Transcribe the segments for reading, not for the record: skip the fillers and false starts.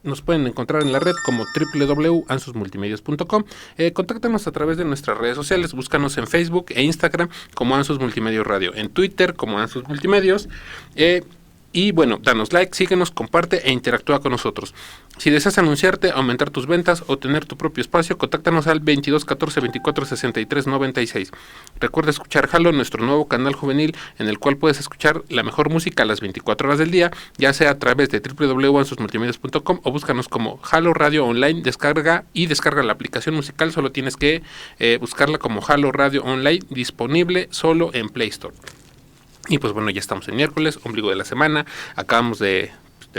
Nos pueden encontrar en la red como www.ansusmultimedios.com. Contáctanos a través de nuestras redes sociales. Búscanos en Facebook e Instagram como Ansus Multimedios Radio. En Twitter como Ansus Multimedios. Y bueno, danos like, síguenos, comparte e interactúa con nosotros. Si deseas anunciarte, aumentar tus ventas o tener tu propio espacio, contáctanos al 22 14 24 63 96. Recuerda escuchar Halo, nuestro nuevo canal juvenil, en el cual puedes escuchar la mejor música a las 24 horas del día, ya sea a través de www.ansusmultimedios.com o búscanos como Halo Radio Online. Descarga la aplicación musical. Solo tienes que buscarla como Halo Radio Online, disponible solo en Play Store. Y pues bueno, ya estamos en miércoles, ombligo de la semana. Acabamos de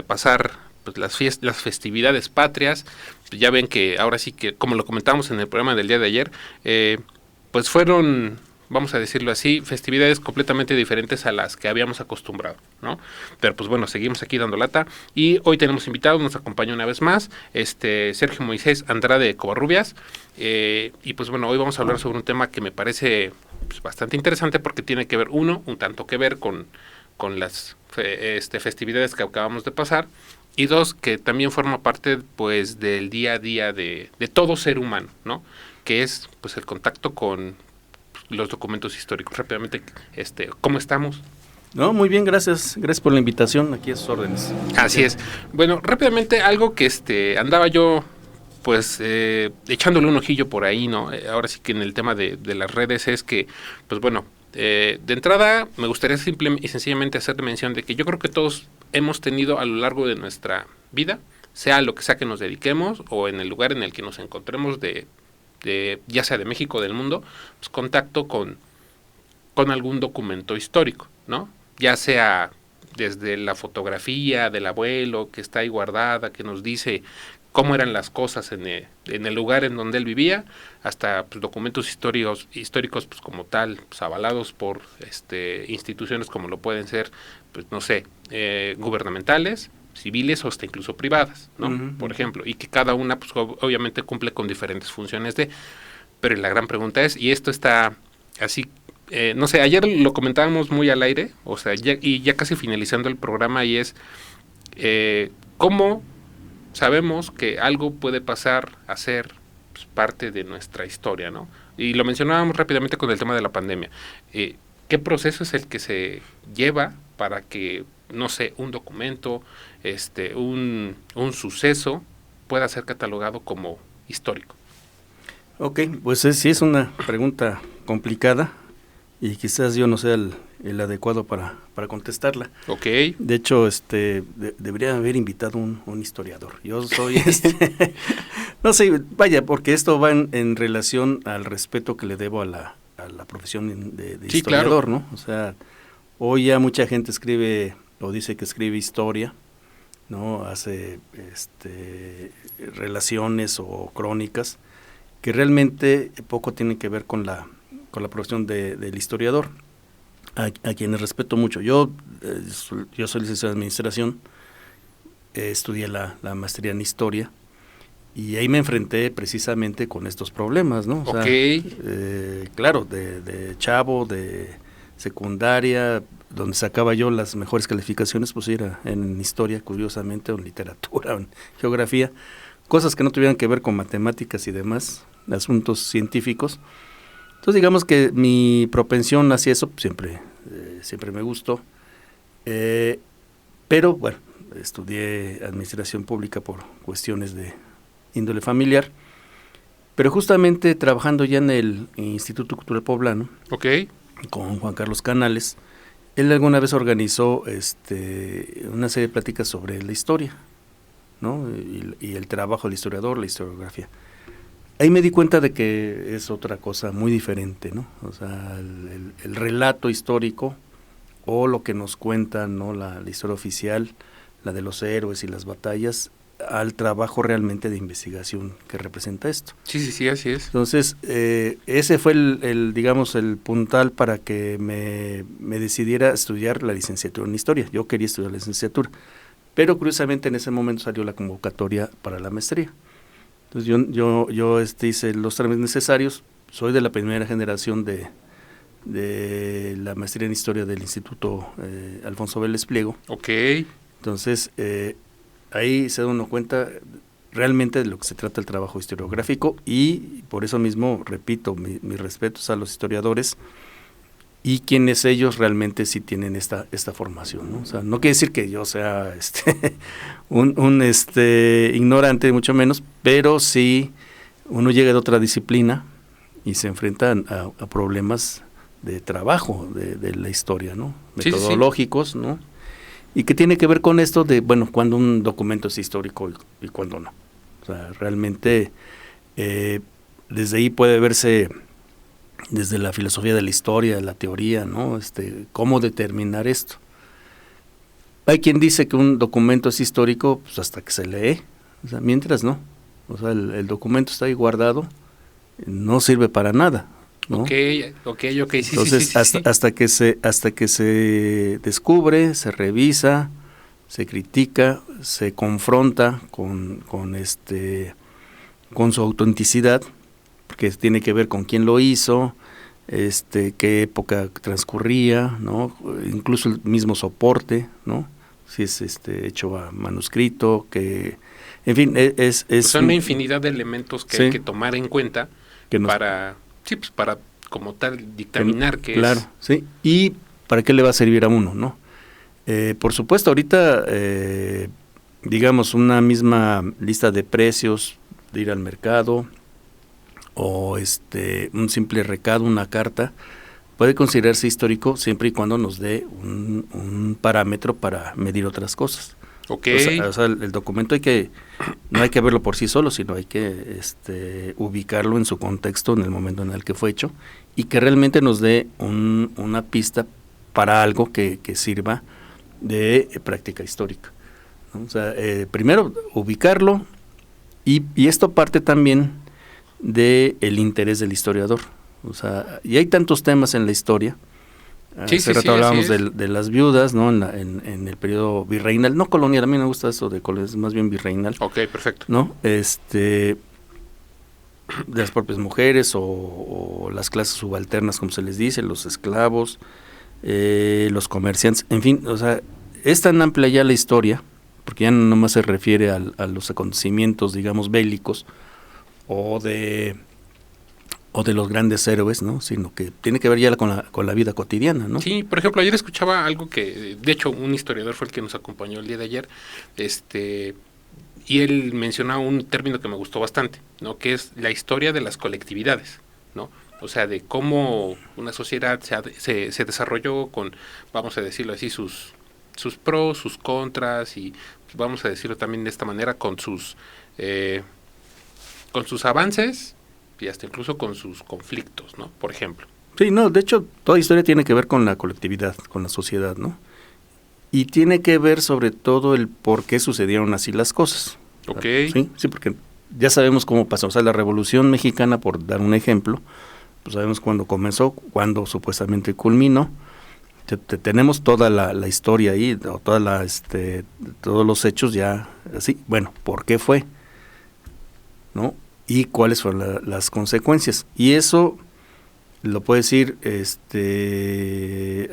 pasar pues las festividades patrias. Ya ven que ahora sí que, como lo comentamos en el programa del día de ayer, pues fueron, vamos a decirlo así, festividades completamente diferentes a las que habíamos acostumbrado, ¿no? Pero pues bueno, seguimos aquí dando lata. Y hoy tenemos invitados, nos acompaña una vez más Sergio Moisés Andrade Covarrubias. Y pues bueno, hoy vamos a hablar sobre un tema que me parece pues bastante interesante, porque tiene que ver, un tanto que ver con las festividades que acabamos de pasar, y dos, que también forma parte pues del día a día de todo ser humano, ¿no? Que es pues el contacto con los documentos históricos. Rápidamente, ¿cómo estamos? No, muy bien, gracias por la invitación, aquí a sus órdenes. Así es. Bueno, rápidamente, algo que andaba yo pues echándole un ojillo por ahí, ¿no? Ahora sí que en el tema de las redes es que, pues bueno, de entrada me gustaría simple y sencillamente hacer mención de que yo creo que todos hemos tenido a lo largo de nuestra vida, sea lo que sea que nos dediquemos o en el lugar en el que nos encontremos ya sea de México o del mundo, pues contacto con algún documento histórico, ¿no? Ya sea desde la fotografía del abuelo que está ahí guardada, que nos dice cómo eran las cosas en el lugar en donde él vivía, hasta pues, documentos históricos pues, como tal, pues, avalados por instituciones como lo pueden ser, pues no sé, gubernamentales, civiles o hasta incluso privadas, ¿no? Uh-huh. Por ejemplo, y que cada una pues obviamente cumple con diferentes funciones pero la gran pregunta es, y esto está así, no sé, ayer lo comentábamos muy al aire, o sea, ya casi finalizando el programa, y es cómo sabemos que algo puede pasar a ser pues, parte de nuestra historia, ¿no? Y lo mencionábamos rápidamente con el tema de la pandemia. ¿Qué proceso es el que se lleva para que, no sé, un documento, un suceso pueda ser catalogado como histórico? Ok, pues sí es una pregunta complicada y quizás yo no sea el adecuado para contestarla. Ok. De hecho, debería haber invitado un historiador. Yo soy no sé, vaya, porque esto va en relación al respeto que le debo a la profesión de sí, historiador, claro. ¿no? O sea, hoy ya mucha gente escribe o dice que escribe historia, ¿no? Hace relaciones o crónicas que realmente poco tienen que ver con la profesión del historiador, a quienes respeto mucho. Yo soy licenciado en Administración, estudié la maestría en Historia, y ahí me enfrenté precisamente con estos problemas, ¿no? O sea, claro, de chavo, de secundaria, donde sacaba yo las mejores calificaciones, pues era en Historia, curiosamente, o en Literatura, o en Geografía, cosas que no tuvieran que ver con matemáticas y demás, asuntos científicos. Entonces digamos que mi propensión hacia eso siempre me gustó, pero bueno, estudié Administración Pública por cuestiones de índole familiar, pero justamente trabajando ya en el Instituto Cultural Poblano, con Juan Carlos Canales, él alguna vez organizó una serie de pláticas sobre la historia, ¿no? Y el trabajo del historiador, la historiografía. Ahí me di cuenta de que es otra cosa muy diferente, ¿no? O sea, el relato histórico o lo que nos cuentan, ¿no? La historia oficial, la de los héroes y las batallas, al trabajo realmente de investigación que representa esto. Sí, así es. Entonces, ese fue digamos, el puntal para que me decidiera estudiar la licenciatura en Historia. Yo quería estudiar la licenciatura, pero curiosamente en ese momento salió la convocatoria para la maestría. Entonces yo hice los trámites necesarios, soy de la primera generación de la maestría en Historia del Instituto Alfonso Vélez Pliego. Ok. Entonces ahí se da uno cuenta realmente de lo que se trata el trabajo historiográfico, y por eso mismo, repito, mis respetos a los historiadores y quienes ellos realmente sí tienen esta formación, ¿no? O sea, no quiere decir que yo sea un ignorante, mucho menos, pero sí uno llega de otra disciplina y se enfrenta a problemas de trabajo de la historia, ¿no? Metodológicos, ¿no? Y que tiene que ver con esto de, bueno, cuando un documento es histórico y cuando no. O sea, realmente desde ahí puede verse, desde la filosofía de la historia, de la teoría, ¿no? Cómo determinar esto. Hay quien dice que un documento es histórico pues hasta que se lee, o sea, mientras no. O sea, el documento está ahí guardado, no sirve para nada, ¿no? Ok, sí. Entonces, hasta que se descubre, se revisa, se critica, se confronta con su autenticidad, porque tiene que ver con quién lo hizo, qué época transcurría, ¿no? Incluso el mismo soporte, ¿no? Si es hecho a manuscrito, que en fin, es son una infinidad de elementos que hay que tomar en cuenta para como tal dictaminar que claro, es. Claro, sí. ¿Y para qué le va a servir a uno, no? Por supuesto, ahorita, digamos, una misma lista de precios de ir al mercado o un simple recado, una carta, puede considerarse histórico siempre y cuando nos dé un parámetro para medir otras cosas. Okay. O sea, el documento no hay que verlo por sí solo, sino hay que ubicarlo en su contexto, en el momento en el que fue hecho, y que realmente nos dé una pista para algo que sirva de práctica histórica, ¿no? O sea, primero ubicarlo, y esto parte también del interés del historiador. O sea, y hay tantos temas en la historia. Hace rato hablábamos de las viudas, ¿no? En el periodo virreinal, no colonial, a mí me gusta eso de colonial, es más bien virreinal. Ok, perfecto. ¿No? De las propias mujeres o las clases subalternas, como se les dice, los esclavos, los comerciantes, en fin, o sea, es tan amplia ya la historia, porque ya no nomás se refiere a los acontecimientos, digamos, bélicos o de los grandes héroes, ¿no? Sino que tiene que ver ya con la vida cotidiana, ¿no? Sí, por ejemplo, ayer escuchaba algo que, de hecho, un historiador fue el que nos acompañó el día de ayer, y él mencionaba un término que me gustó bastante, ¿no? Que es la historia de las colectividades, ¿no? O sea, de cómo una sociedad se desarrolló con, vamos a decirlo así, sus pros, sus contras, y vamos a decirlo también de esta manera, con sus avances y hasta incluso con sus conflictos, ¿no? Por ejemplo. Sí, no, de hecho, toda historia tiene que ver con la colectividad, con la sociedad, ¿no? Y tiene que ver sobre todo el por qué sucedieron así las cosas. Ok. Sí, porque ya sabemos cómo pasó. O sea, la Revolución Mexicana, por dar un ejemplo, pues sabemos cuándo comenzó, cuándo supuestamente culminó. Tenemos toda la historia ahí, todos los hechos ya así. Bueno, ¿por qué fue? ¿No? Y cuáles fueron las consecuencias. Y eso lo puede decir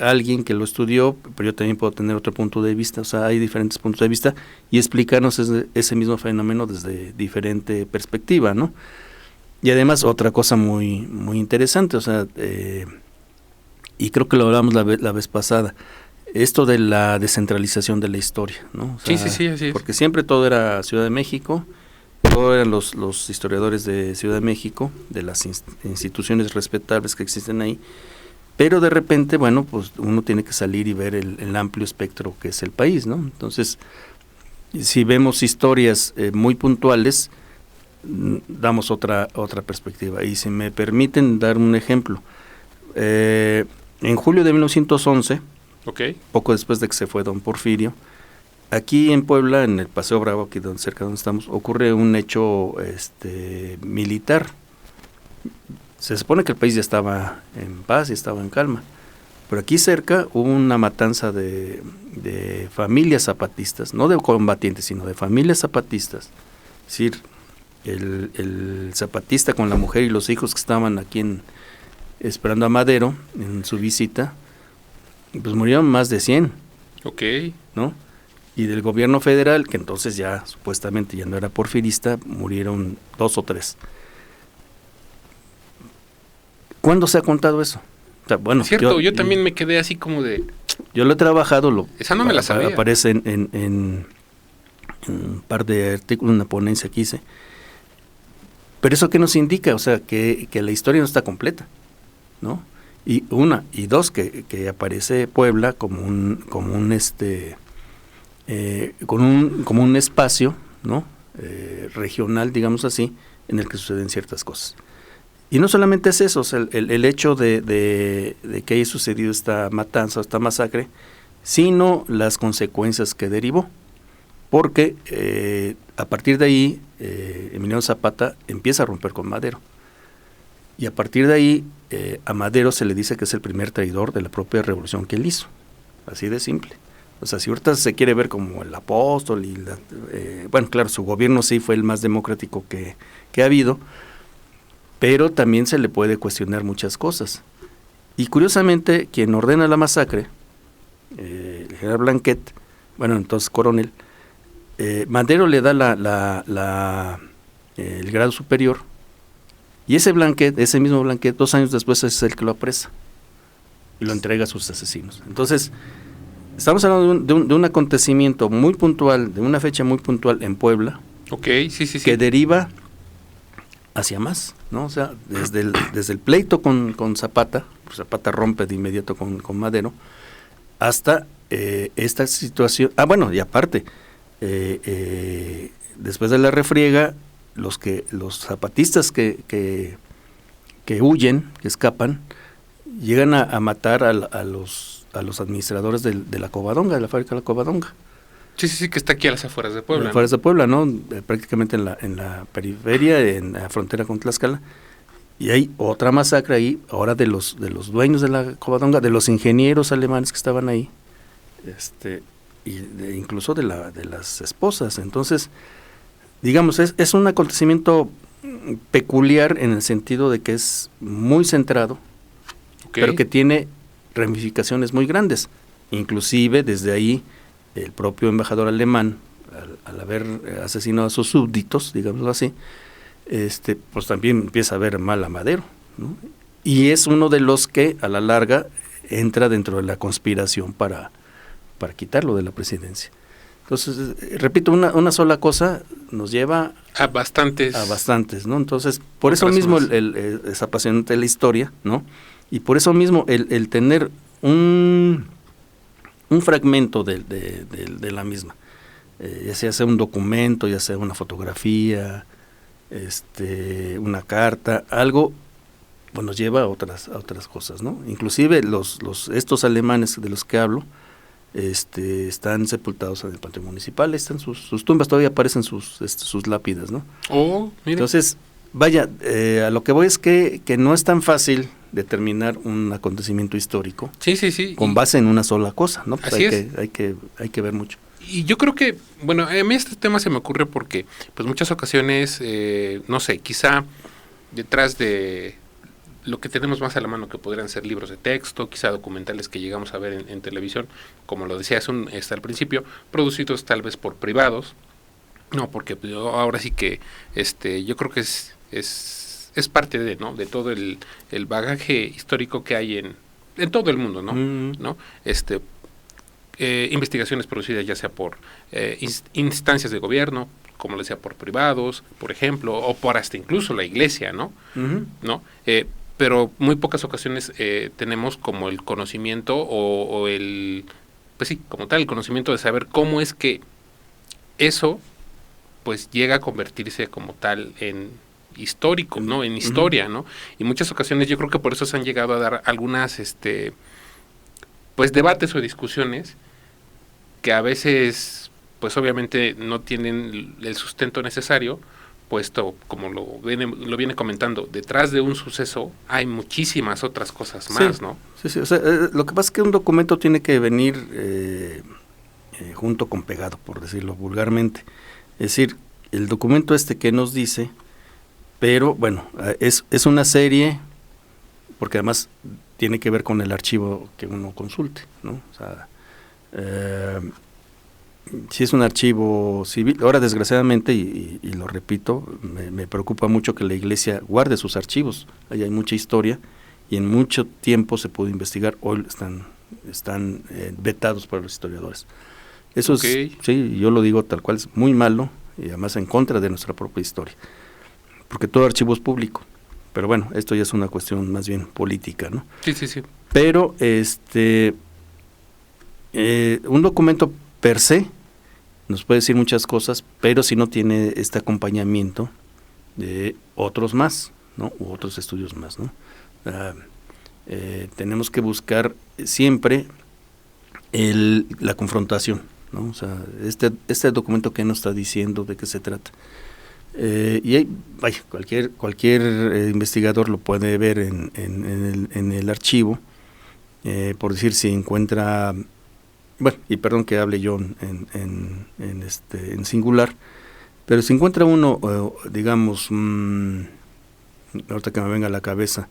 alguien que lo estudió, pero yo también puedo tener otro punto de vista. O sea, hay diferentes puntos de vista y explicarnos ese mismo fenómeno desde diferente perspectiva, ¿no? Y además otra cosa muy, muy interesante, o sea, y creo que lo hablamos la vez pasada, esto de la descentralización de la historia, ¿no? O sea, sí, así es. Porque siempre todo era Ciudad de México, todo eran los historiadores de Ciudad de México, de las instituciones respetables que existen ahí, pero de repente, bueno, pues uno tiene que salir y ver el amplio espectro que es el país, ¿no? Entonces, si vemos historias muy puntuales, damos otra perspectiva. Y si me permiten dar un ejemplo, en julio de 1911, okay, poco después de que se fue don Porfirio, aquí en Puebla, en el Paseo Bravo, aquí cerca de donde estamos, ocurre un hecho militar. Se supone que el país ya estaba en paz y estaba en calma, pero aquí cerca hubo una matanza de familias zapatistas, no de combatientes, sino de familias zapatistas. Es decir, el zapatista con la mujer y los hijos que estaban aquí esperando a Madero en su visita, pues murieron más de 100. Ok. ¿No? y del gobierno federal, que entonces ya supuestamente ya no era porfirista, murieron 2 o 3. ¿Cuándo se ha contado eso? O sea, bueno, cierto, yo también me quedé así como de... Yo lo he trabajado, esa no me la sabía. Aparece en un par de artículos, una ponencia que hice. Pero eso qué nos indica, o sea, que la historia no está completa, ¿no? Y dos, que aparece Puebla como un espacio, ¿no? Regional, digamos así, en el que suceden ciertas cosas. Y no solamente es eso, o sea, el hecho de que haya sucedido esta matanza, esta masacre, sino las consecuencias que derivó. Porque a partir de ahí, Emiliano Zapata empieza a romper con Madero. Y a partir de ahí, a Madero se le dice que es el primer traidor de la propia revolución que él hizo. Así de simple. O sea, si ahorita se quiere ver como el apóstol, bueno, claro, su gobierno sí fue el más democrático que ha habido, pero también se le puede cuestionar muchas cosas. Y curiosamente, quien ordena la masacre, el general Blanquet, bueno, entonces coronel, Madero le da el grado superior, y ese mismo Blanquet, 2 años después es el que lo apresa y lo entrega a sus asesinos. Entonces, estamos hablando de un acontecimiento muy puntual, de una fecha muy puntual en Puebla, sí. que deriva hacia más, ¿no? O sea, desde el pleito con Zapata, pues Zapata rompe de inmediato con Madero, hasta esta situación. Bueno, y aparte, después de la refriega, los zapatistas que huyen, que escapan, llegan a matar a los administradores de la Covadonga, de la fábrica de la Covadonga. Sí, que está aquí a las afueras de Puebla. A las afueras de Puebla, ¿no? Prácticamente en la periferia, en la frontera con Tlaxcala. Y hay otra masacre ahí, ahora de los dueños de la Covadonga, de los ingenieros alemanes que estaban ahí, incluso de las esposas. Entonces, digamos, es un acontecimiento peculiar en el sentido de que es muy centrado, pero que tiene ramificaciones muy grandes. Inclusive desde ahí el propio embajador alemán, al haber asesinado a sus súbditos, digámoslo así, pues también empieza a ver mal a Madero, ¿no? Y es uno de los que a la larga entra dentro de la conspiración para quitarlo de la presidencia. Entonces, repito, una sola cosa nos lleva a bastantes, ¿no? Entonces, por eso mismo es apasionante la historia, ¿no? Y por eso mismo el tener un fragmento de la misma, ya sea un documento, ya sea una fotografía, una carta, algo, pues nos lleva a otras cosas, ¿no? Inclusive estos alemanes de los que hablo, están sepultados en el panteón municipal, están sus tumbas, todavía aparecen sus lápidas, ¿no? Mira. Entonces, vaya, a lo que voy es que no es tan fácil determinar un acontecimiento histórico con base en una sola cosa, ¿no? Pues hay que ver mucho. Y yo creo que, bueno, a mí este tema se me ocurre porque, pues muchas ocasiones, no sé, quizá detrás de lo que tenemos más a la mano, que podrían ser libros de texto, quizá documentales que llegamos a ver en televisión, como lo decía al principio, producidos tal vez por privados, no, porque ahora sí que, yo creo que es parte de todo el bagaje histórico que hay en todo el mundo, ¿no? ¿No? Investigaciones producidas ya sea por instancias de gobierno, como le decía, por privados, por ejemplo, o por hasta incluso la iglesia, ¿no? ¿No? Pero muy pocas ocasiones tenemos como el conocimiento o el, pues sí, como tal, el conocimiento de saber cómo es que eso pues llega a convertirse como tal en histórico, ¿no? En historia, ¿no? Y muchas ocasiones yo creo que por eso se han llegado a dar algunas pues debates o discusiones que a veces pues obviamente no tienen el sustento necesario, puesto, como lo viene comentando, detrás de un suceso hay muchísimas otras cosas más, ¿no? Sí, o sea, lo que pasa es que un documento tiene que venir junto con pegado, por decirlo vulgarmente. Es decir, el documento que nos dice, pero bueno, es una serie, porque además tiene que ver con el archivo que uno consulte, ¿no? O sea, si es un archivo civil, ahora desgraciadamente, y lo repito, me preocupa mucho que la Iglesia guarde sus archivos. Ahí hay mucha historia y en mucho tiempo se pudo investigar. Hoy están vetados por los historiadores. Eso es, sí, yo lo digo tal cual, es muy malo y además en contra de nuestra propia historia, porque todo archivo es público. Pero bueno, esto ya es una cuestión más bien política, ¿no? Sí, sí, sí. Pero un documento per se nos puede decir muchas cosas, pero si no tiene este acompañamiento de otros más, ¿no? U otros estudios más, ¿no? Tenemos que buscar siempre la confrontación, ¿no? O sea, este documento, ¿qué nos está diciendo? ¿De qué se trata? Y hay, vaya, cualquier investigador lo puede ver en el archivo, por decir, si encuentra, bueno, y perdón que hable yo en singular, pero si encuentra uno, digamos, ahorita que me venga a la cabeza,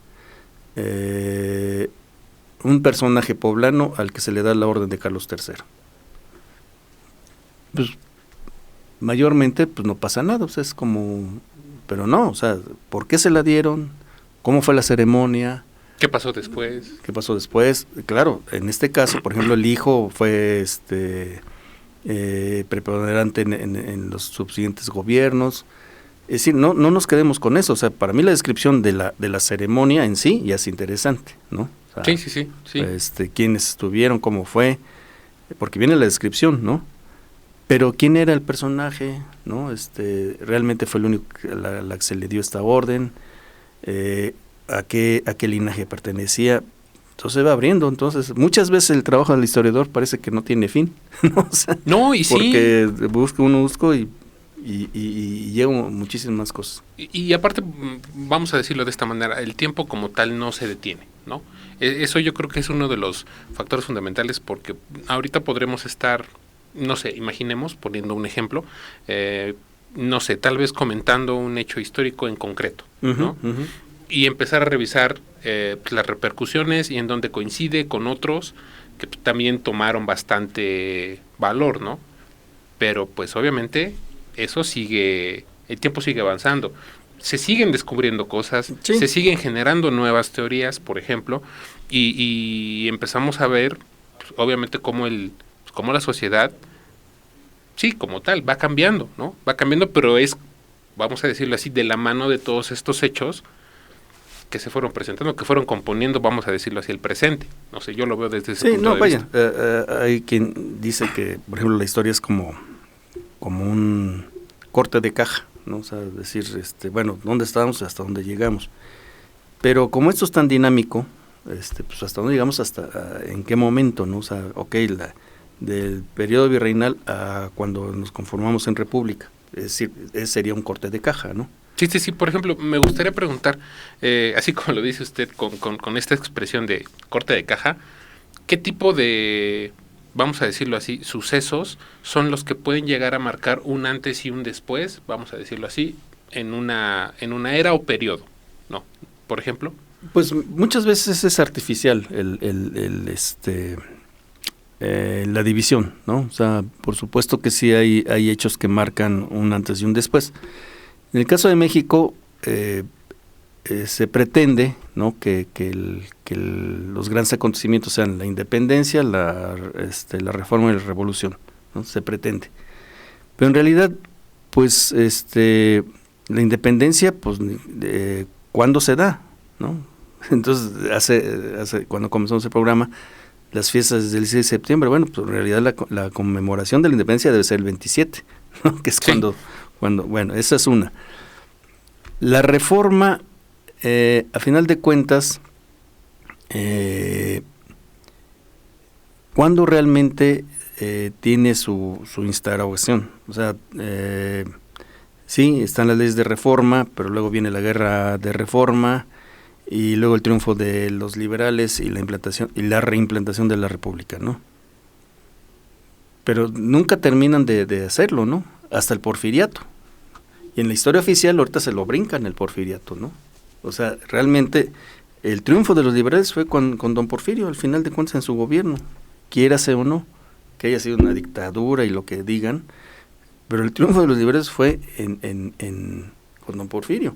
un personaje poblano al que se le da la orden de Carlos III, pues mayormente pues no pasa nada, o sea, es como, pero no, o sea, ¿por qué se la dieron? ¿Cómo fue la ceremonia? ¿Qué pasó después? Claro, en este caso, por ejemplo, el hijo fue preponderante en los subsiguientes gobiernos. Es decir, no nos quedemos con eso. O sea, para mí la descripción de la ceremonia en sí ya es interesante, ¿no? O sea, sí. quiénes estuvieron, cómo fue, porque viene la descripción, ¿no? Pero quién era el personaje, ¿no? Realmente fue el único la que se le dio esta orden, a qué linaje pertenecía. Entonces va abriendo. Entonces muchas veces el trabajo del historiador parece que no tiene fin, ¿no? O sea, no, y porque busco y llevo muchísimas cosas. Y aparte, vamos a decirlo de esta manera, el tiempo como tal no se detiene, ¿no? Eso yo creo que es uno de los factores fundamentales, porque ahorita podremos estar, no sé, imaginemos, poniendo un ejemplo, no sé, tal vez comentando un hecho histórico en concreto, ¿no? Uh-huh. Y empezar a revisar las repercusiones y en dónde coincide con otros que también tomaron bastante valor, ¿no? Pero pues obviamente eso sigue, el tiempo sigue avanzando, se siguen descubriendo cosas, sí. Se siguen generando nuevas teorías, por ejemplo, y empezamos a ver, pues, obviamente, cómo la sociedad, sí, como tal, va cambiando, ¿no? Va cambiando, pero es, vamos a decirlo así, de la mano de todos estos hechos que se fueron presentando, que fueron componiendo, vamos a decirlo así, el presente. No sé, yo lo veo desde ese punto de vista. Hay quien dice que, por ejemplo, la historia es como un corte de caja, ¿no? O sea, decir, bueno, ¿dónde estábamos? Hasta dónde llegamos. Pero como esto es tan dinámico, pues hasta dónde llegamos, hasta en qué momento, ¿no? O sea, del periodo virreinal a cuando nos conformamos en república. Es decir, sería un corte de caja, ¿no? Sí, por ejemplo, me gustaría preguntar, así como lo dice usted con esta expresión de corte de caja, ¿qué tipo de, vamos a decirlo así, sucesos son los que pueden llegar a marcar un antes y un después, vamos a decirlo así, en una era o periodo, ¿no? Por ejemplo. Pues muchas veces es artificial la división, ¿no? O sea, por supuesto que sí hay hechos que marcan un antes y un después. En el caso de México, se pretende, ¿no? que los grandes acontecimientos sean la independencia, la reforma y la revolución, ¿no? Se pretende. Pero en realidad, pues, la independencia, pues, ¿cuándo se da? ¿No? Entonces, cuando comenzamos el programa, las fiestas del 16 de septiembre, bueno, pues en realidad la conmemoración de la independencia debe ser el 27, ¿no? Que es sí. cuando, bueno, esa es una. La reforma, a final de cuentas, ¿cuándo realmente tiene su instauración? O sea, sí, están las leyes de reforma, pero luego viene la guerra de reforma y luego el triunfo de los liberales y la implantación y la reimplantación de la república, ¿no? Pero nunca terminan de hacerlo, ¿no? Hasta el porfiriato. Y en la historia oficial ahorita se lo brincan el porfiriato, ¿no? O sea, realmente el triunfo de los liberales fue con don Porfirio, al final de cuentas, en su gobierno, quiérase o no. que haya sido una dictadura y lo que digan, pero el triunfo de los liberales fue con don Porfirio,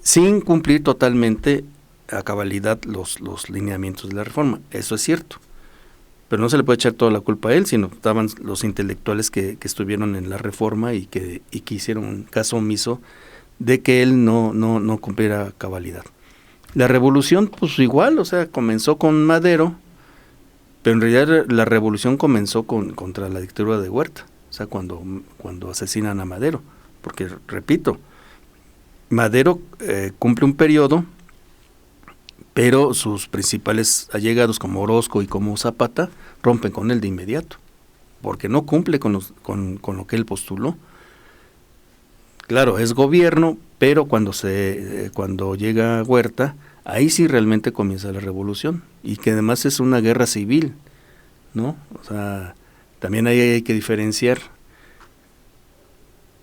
sin cumplir totalmente a cabalidad los lineamientos de la reforma, eso es cierto, pero no se le puede echar toda la culpa a él, sino estaban los intelectuales que estuvieron en la reforma y que hicieron un caso omiso de que él no cumpliera a cabalidad. La revolución, pues igual, o sea, comenzó con Madero, pero en realidad la revolución comenzó contra la dictadura de Huerta, o sea, cuando asesinan a Madero, porque, repito, Madero cumple un periodo, pero sus principales allegados como Orozco y como Zapata rompen con él de inmediato, porque no cumple con lo que él postuló. Claro, es gobierno, pero cuando llega Huerta, ahí sí realmente comienza la revolución, y que además es una guerra civil, ¿no? O sea, también ahí hay que diferenciar.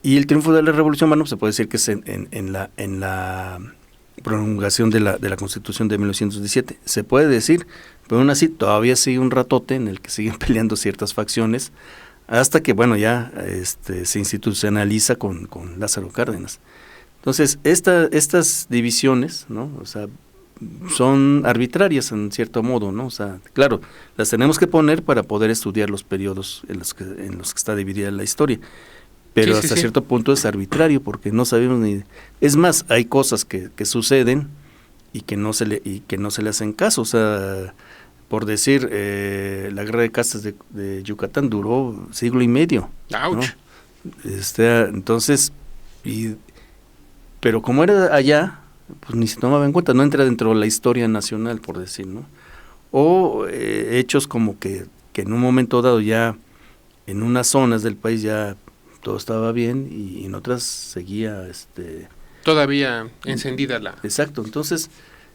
Y el triunfo de la revolución, bueno, se puede decir que es en la prolongación de la Constitución de 1917, se puede decir, pero aún así todavía sigue un ratote en el que siguen peleando ciertas facciones, hasta que, bueno, ya se institucionaliza con Lázaro Cárdenas. Entonces, estas divisiones, ¿no? O sea, son arbitrarias en cierto modo, ¿no? O sea, claro, las tenemos que poner para poder estudiar los periodos en los que está dividida la historia, pero hasta cierto punto es arbitrario, porque no sabemos ni... Es más, hay cosas que suceden y que no se le hacen caso, o sea... Por decir, la guerra de castas de Yucatán duró siglo y medio. ¡Auch! ¿No? Entonces, pero como era allá, pues ni se tomaba en cuenta, no entra dentro de la historia nacional, por decir, ¿no? O hechos como que en un momento dado ya, en unas zonas del país ya todo estaba bien y en otras seguía... Todavía encendida la... Exacto, entonces...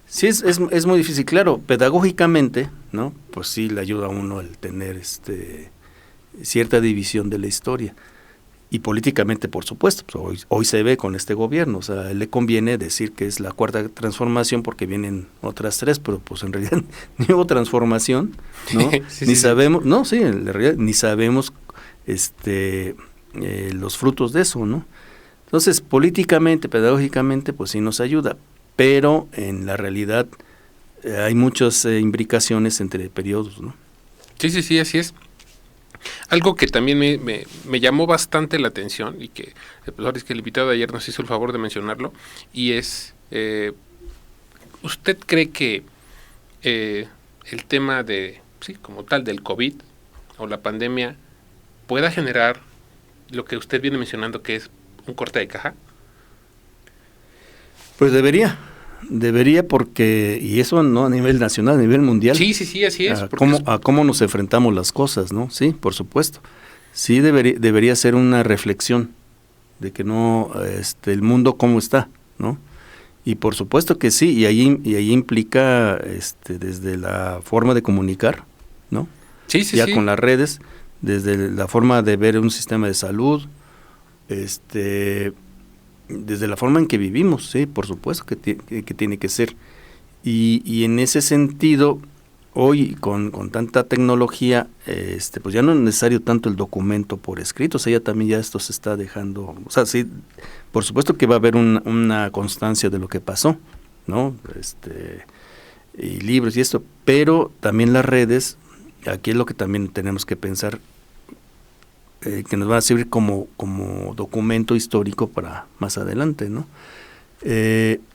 Sí, es muy difícil, claro, pedagógicamente, ¿no? Pues sí le ayuda a uno el tener cierta división de la historia. Y políticamente, por supuesto, pues hoy se ve con este gobierno, o sea, a él le conviene decir que es la cuarta transformación porque vienen otras tres, pero pues en realidad ni hubo transformación, ¿no? Sabemos, no, sí, en realidad ni sabemos los frutos de eso, ¿no? Entonces, políticamente, pedagógicamente, pues sí nos ayuda, pero en la realidad hay muchas imbricaciones entre periodos, ¿no? Sí, así es. Algo que también me llamó bastante la atención y que ahora es que el invitado de ayer nos hizo el favor de mencionarlo, y es, ¿usted cree que el tema como tal del COVID o la pandemia pueda generar lo que usted viene mencionando, que es un corte de caja? Pues debería porque, y eso no a nivel nacional, a nivel mundial. Sí, así es. A cómo nos enfrentamos las cosas, ¿no? Sí, por supuesto. Sí debería ser una reflexión de que no, el mundo cómo está, ¿no? Y por supuesto que sí, y ahí implica, desde la forma de comunicar, ¿no? Sí. Con las redes, desde la forma de ver un sistema de salud, desde la forma en que vivimos, sí, por supuesto que tiene que ser. Y en ese sentido, hoy con tanta tecnología, pues ya no es necesario tanto el documento por escrito, o sea, ya esto se está dejando, o sea, sí, por supuesto que va a haber una constancia de lo que pasó, ¿no? Y libros y esto, pero también las redes, aquí es lo que también tenemos que pensar, que nos va a servir como documento histórico para más adelante, ¿no?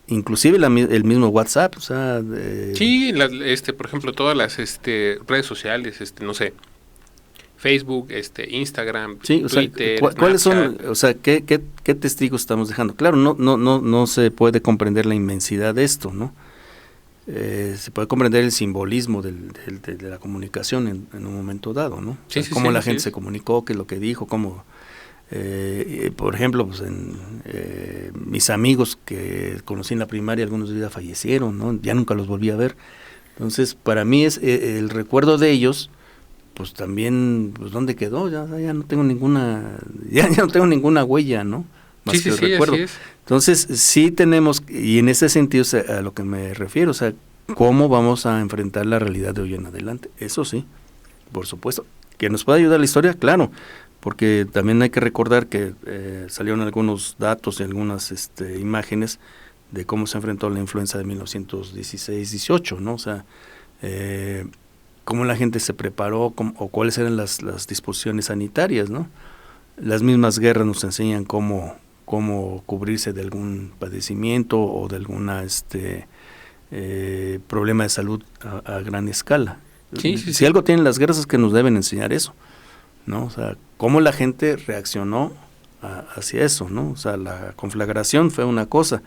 Inclusive el mismo WhatsApp, o sea... Sí, por ejemplo, todas las redes sociales, no sé, Facebook, Instagram, sí, Twitter, ¿cuáles son, o sea, qué testigos estamos dejando? Claro, no se puede comprender la inmensidad de esto, ¿no? Se puede comprender el simbolismo de la comunicación en un momento dado, ¿no? Sí, cómo la gente se comunicó, qué es lo que dijo, cómo, por ejemplo, pues mis amigos que conocí en la primaria, algunos de ellos fallecieron, ¿no? Ya nunca los volví a ver. Entonces, para mí es el recuerdo de ellos, pues también, pues ¿dónde quedó? Ya no tengo ninguna, ya no tengo ninguna huella, ¿no? Más que el recuerdo. Así es. Entonces, sí tenemos, y en ese sentido a lo que me refiero, o sea, cómo vamos a enfrentar la realidad de hoy en adelante, eso sí. por supuesto. ¿Que nos puede ayudar la historia? Claro, porque también hay que recordar que salieron algunos datos y algunas imágenes de cómo se enfrentó la influenza de 1916-18, ¿no? O sea, cómo la gente se preparó o cuáles eran las disposiciones sanitarias, ¿no? Las mismas guerras nos enseñan cómo cubrirse de algún padecimiento o de alguna problema de salud a gran escala. Si algo tienen las guerras es que nos deben enseñar eso, ¿no? O sea, cómo la gente reaccionó hacia eso, ¿no? O sea, la conflagración fue una cosa,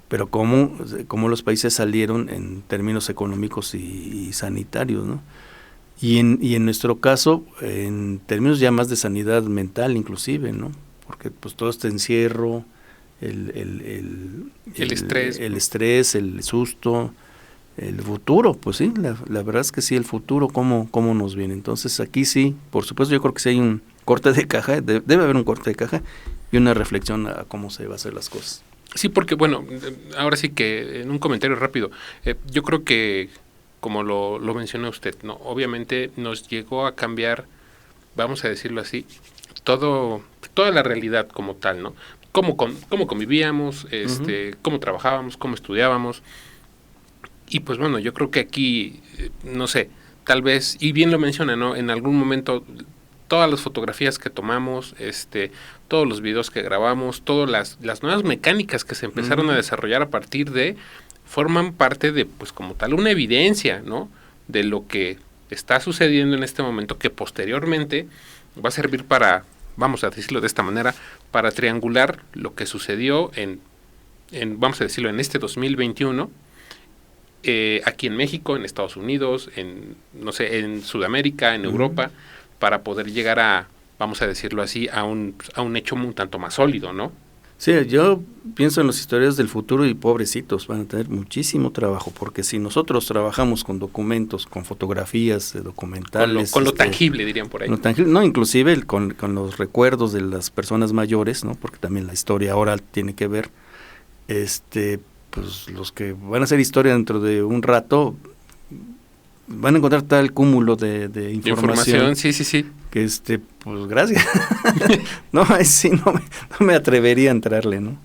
pero cómo los países salieron en términos económicos y sanitarios, ¿no? Y en nuestro caso, en términos ya más de sanidad mental inclusive, ¿no? Porque pues todo este encierro, el estrés, el susto, el futuro, pues sí, la verdad es que sí, el futuro, cómo nos viene. Entonces aquí sí, por supuesto, yo creo que sí hay un corte de caja, debe haber un corte de caja y una reflexión a cómo se va a hacer las cosas. Sí, porque bueno, ahora sí que en un comentario rápido, yo creo que, como lo mencionó usted, ¿no? Obviamente nos llegó a cambiar, vamos a decirlo así, toda la realidad como tal, ¿no? Cómo convivíamos, cómo trabajábamos, cómo estudiábamos. Y pues bueno, yo creo que aquí, no sé, tal vez, y bien lo menciona, ¿no? En algún momento, todas las fotografías que tomamos, todos los videos que grabamos, todas las nuevas mecánicas que se empezaron a desarrollar a partir de, forman parte de, pues como tal, una evidencia, ¿no? De lo que está sucediendo en este momento, que posteriormente va a servir para, vamos a decirlo de esta manera, para triangular lo que sucedió en vamos a decirlo, en este 2021, aquí en México, en Estados Unidos, no sé, en Sudamérica, en Europa, para poder llegar a, vamos a decirlo así, a un hecho un tanto más sólido, ¿no? Sí, yo pienso en los historiadores del futuro y pobrecitos, van a tener muchísimo trabajo, porque si nosotros trabajamos con documentos, con fotografías, documentales... Con lo tangible, dirían por ahí. Lo tangible, no, inclusive con los recuerdos de las personas mayores, ¿no? Porque también la historia oral tiene que ver, pues los que van a hacer historia dentro de un rato van a encontrar tal cúmulo de información. Sí. Que pues gracias. No, ahí sí no me atrevería a entrarle, ¿no?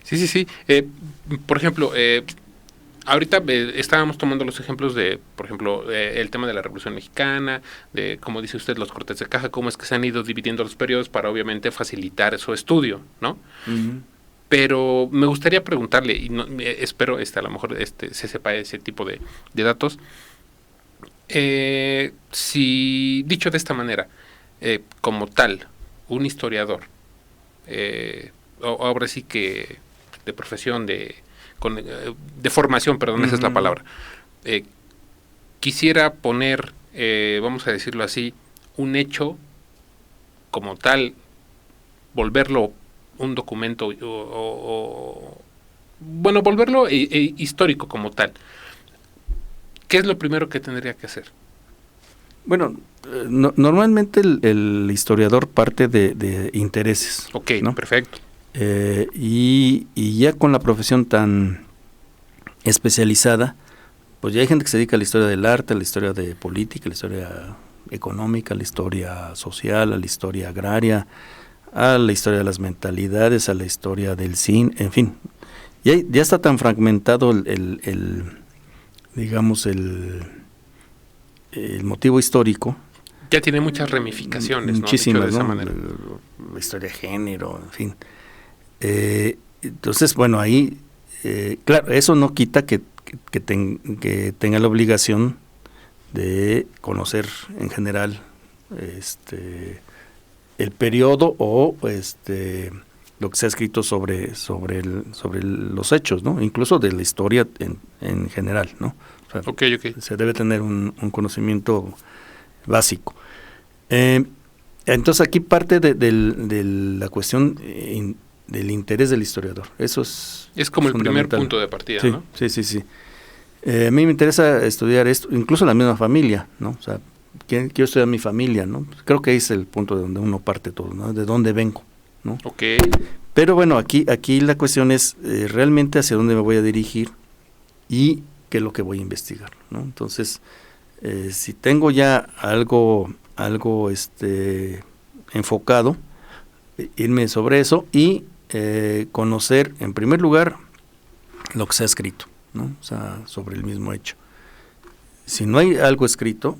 Sí. Por ejemplo, ahorita estábamos tomando los ejemplos de, por ejemplo, el tema de la Revolución Mexicana, de, como dice usted, los cortes de caja, cómo es que se han ido dividiendo los periodos para obviamente facilitar su estudio, ¿no? Uh-huh. Pero me gustaría preguntarle, y no, espero a lo mejor se sepa ese tipo de datos, si dicho de esta manera, como tal, un historiador, ahora sí que de profesión, de formación, perdón, esa es la palabra, quisiera poner, vamos a decirlo así, un hecho como tal, volverlo un documento bueno, volverlo histórico como tal. ¿Qué es lo primero que tendría que hacer? Bueno, normalmente el historiador parte de intereses. Ok, ¿no? Perfecto. Y ya con la profesión tan especializada, pues ya hay gente que se dedica a la historia del arte, a la historia de política, a la historia económica, a la historia social, a la historia agraria, a la historia de las mentalidades, a la historia del cine, en fin. Ya está tan fragmentado digamos, el motivo histórico. Ya tiene muchas ramificaciones, muchísimas, ¿no? De esa ¿no? manera. La historia de género, en fin. Entonces, bueno, ahí, claro, eso no quita que tenga la obligación de conocer en general el periodo o lo que se ha escrito sobre los hechos, ¿no? Incluso de la historia en general, ¿no? O sea, okay. Se debe tener un conocimiento básico. Entonces aquí parte de la cuestión del interés del historiador. Eso es como el primer punto de partida, sí, ¿no? Sí. A mí me interesa estudiar esto, incluso la misma familia, ¿no? O sea, quiero estudiar mi familia, ¿no? Creo que ahí es el punto de donde uno parte todo, ¿no? De dónde vengo, ¿no? Okay. Pero bueno, aquí la cuestión es realmente hacia dónde me voy a dirigir y qué es lo que voy a investigar, ¿no? Entonces, Si tengo ya algo enfocado, irme sobre eso y conocer en primer lugar lo que se ha escrito, ¿no? O sea, sobre el mismo hecho. Si no hay algo escrito,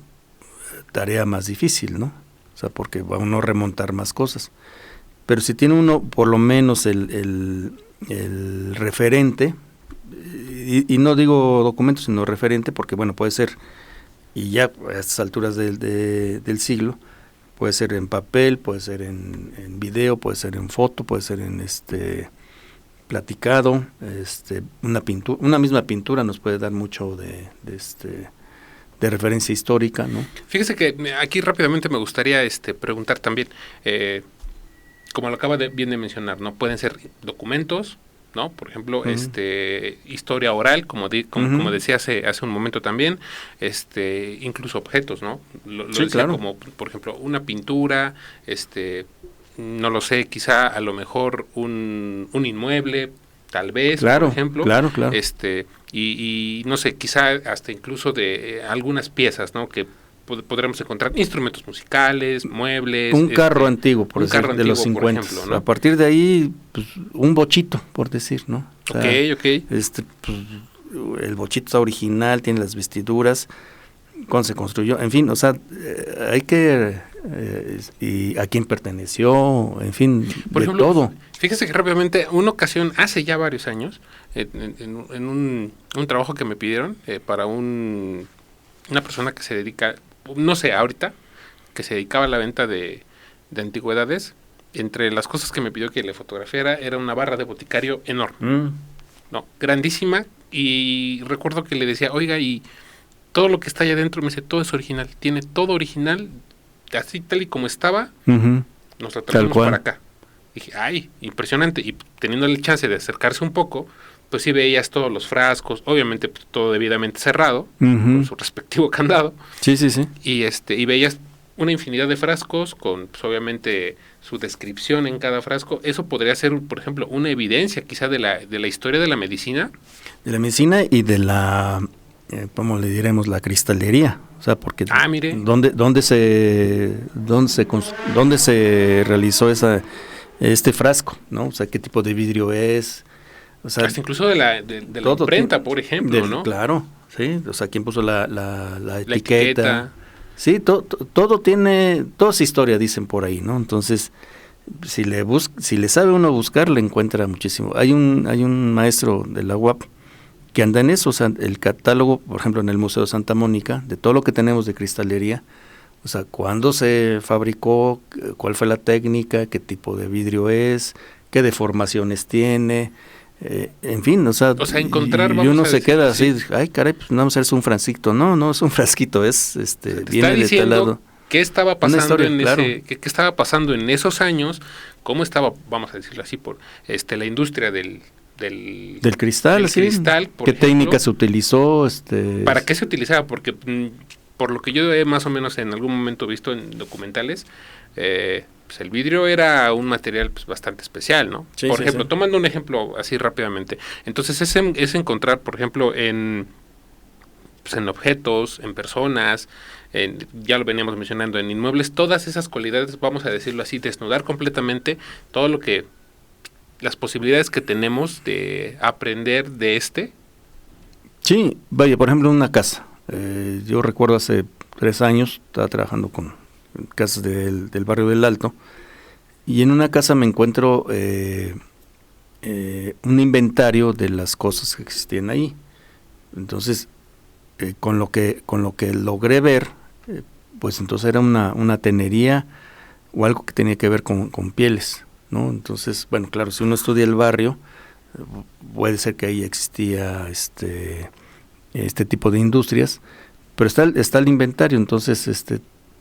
tarea más difícil, ¿no? O sea, porque va uno a remontar más cosas. Pero si tiene uno por lo menos el referente, y no digo documento, sino referente, porque bueno, puede ser, y ya a estas alturas del siglo, puede ser en papel, puede ser en video, puede ser en foto, puede ser en platicado, una misma pintura nos puede dar mucho de referencia histórica, ¿no? Fíjese que aquí rápidamente me gustaría preguntar también, como lo acaba bien de mencionar, ¿no? Pueden ser documentos, ¿no? Por ejemplo, historia oral, como decía hace un momento también, incluso objetos, ¿no? Lo sí, decía claro. como, por ejemplo, una pintura, no lo sé, quizá a lo mejor un inmueble, tal vez, claro, por ejemplo. Claro. Y no sé, quizá hasta incluso de algunas piezas, ¿no? Que podremos encontrar instrumentos musicales, muebles. Un carro antiguo, por decir, carro de los antiguo, 50. Por ejemplo, ¿no? A partir de ahí, pues, un bochito, por decir, ¿no? O sea, ok. Pues, el bochito está original, tiene las vestiduras, cuándo se construyó, en fin, o sea, hay que y a quién perteneció, en fin, por de ejemplo, todo. Fíjese que rápidamente, una ocasión, hace ya varios años, en un trabajo que me pidieron para una persona que se dedica, no sé, ahorita, que se dedicaba a la venta de antigüedades, entre las cosas que me pidió que le fotografiara era una barra de boticario enorme, no, grandísima, y recuerdo que le decía, oiga, y todo lo que está allá adentro, me dice, todo es original, tiene todo original, así tal y como estaba, nos la trajimos para acá. Dije, ay, impresionante, y teniendo el chance de acercarse un poco, pues sí veías todos los frascos, obviamente pues, todo debidamente cerrado, con su respectivo candado. Sí. Y veías una infinidad de frascos con, pues, obviamente, su descripción en cada frasco. Eso podría ser, por ejemplo, una evidencia quizá de la historia de la medicina. De la medicina y de ¿cómo le diremos? La cristalería. O sea, porque mire. ¿Dónde se realizó este frasco, ¿no? O sea, qué tipo de vidrio es. O sea, hasta incluso de la imprenta, por ejemplo, ¿no? Claro, sí. O sea, quién puso la etiqueta. La etiqueta. Sí, todo tiene, toda esa historia, dicen por ahí, ¿no? Entonces, si le sabe uno buscar, le encuentra muchísimo. Hay un maestro de la UAP que anda en eso, o sea, el catálogo, por ejemplo, en el Museo de Santa Mónica, de todo lo que tenemos de cristalería, o sea, cuándo se fabricó, cuál fue la técnica, qué tipo de vidrio es, qué deformaciones tiene, en fin, o sea encontrar, y uno se queda sí. así, ay caray, pues no es un frasquito, no es un frasquito, es viene de tal lado. ¿Qué estaba pasando historia, qué estaba pasando en esos años? ¿Cómo estaba, vamos a decirlo así, por la industria del cristal, sí. Cristal, ¿Qué técnica se utilizó? ¿Para qué se utilizaba? Porque por lo que yo he más o menos en algún momento visto en documentales, pues el vidrio era un material pues, bastante especial, ¿no? Sí, por ejemplo, tomando un ejemplo así rápidamente. Entonces es encontrar, por ejemplo, en objetos, en personas, ya lo veníamos mencionando, en inmuebles, todas esas cualidades, vamos a decirlo así, desnudar completamente todo lo que las posibilidades que tenemos de aprender de Sí, vaya, por ejemplo, una casa. Yo recuerdo hace 3 años, estaba trabajando con casas del barrio del Alto, y en una casa me encuentro un inventario de las cosas que existían ahí. Entonces, con lo que logré ver, pues entonces era una tenería o algo que tenía que ver con pieles, ¿no? Entonces, bueno, claro, si uno estudia el barrio, puede ser que ahí existía este tipo de industrias, pero está el inventario, entonces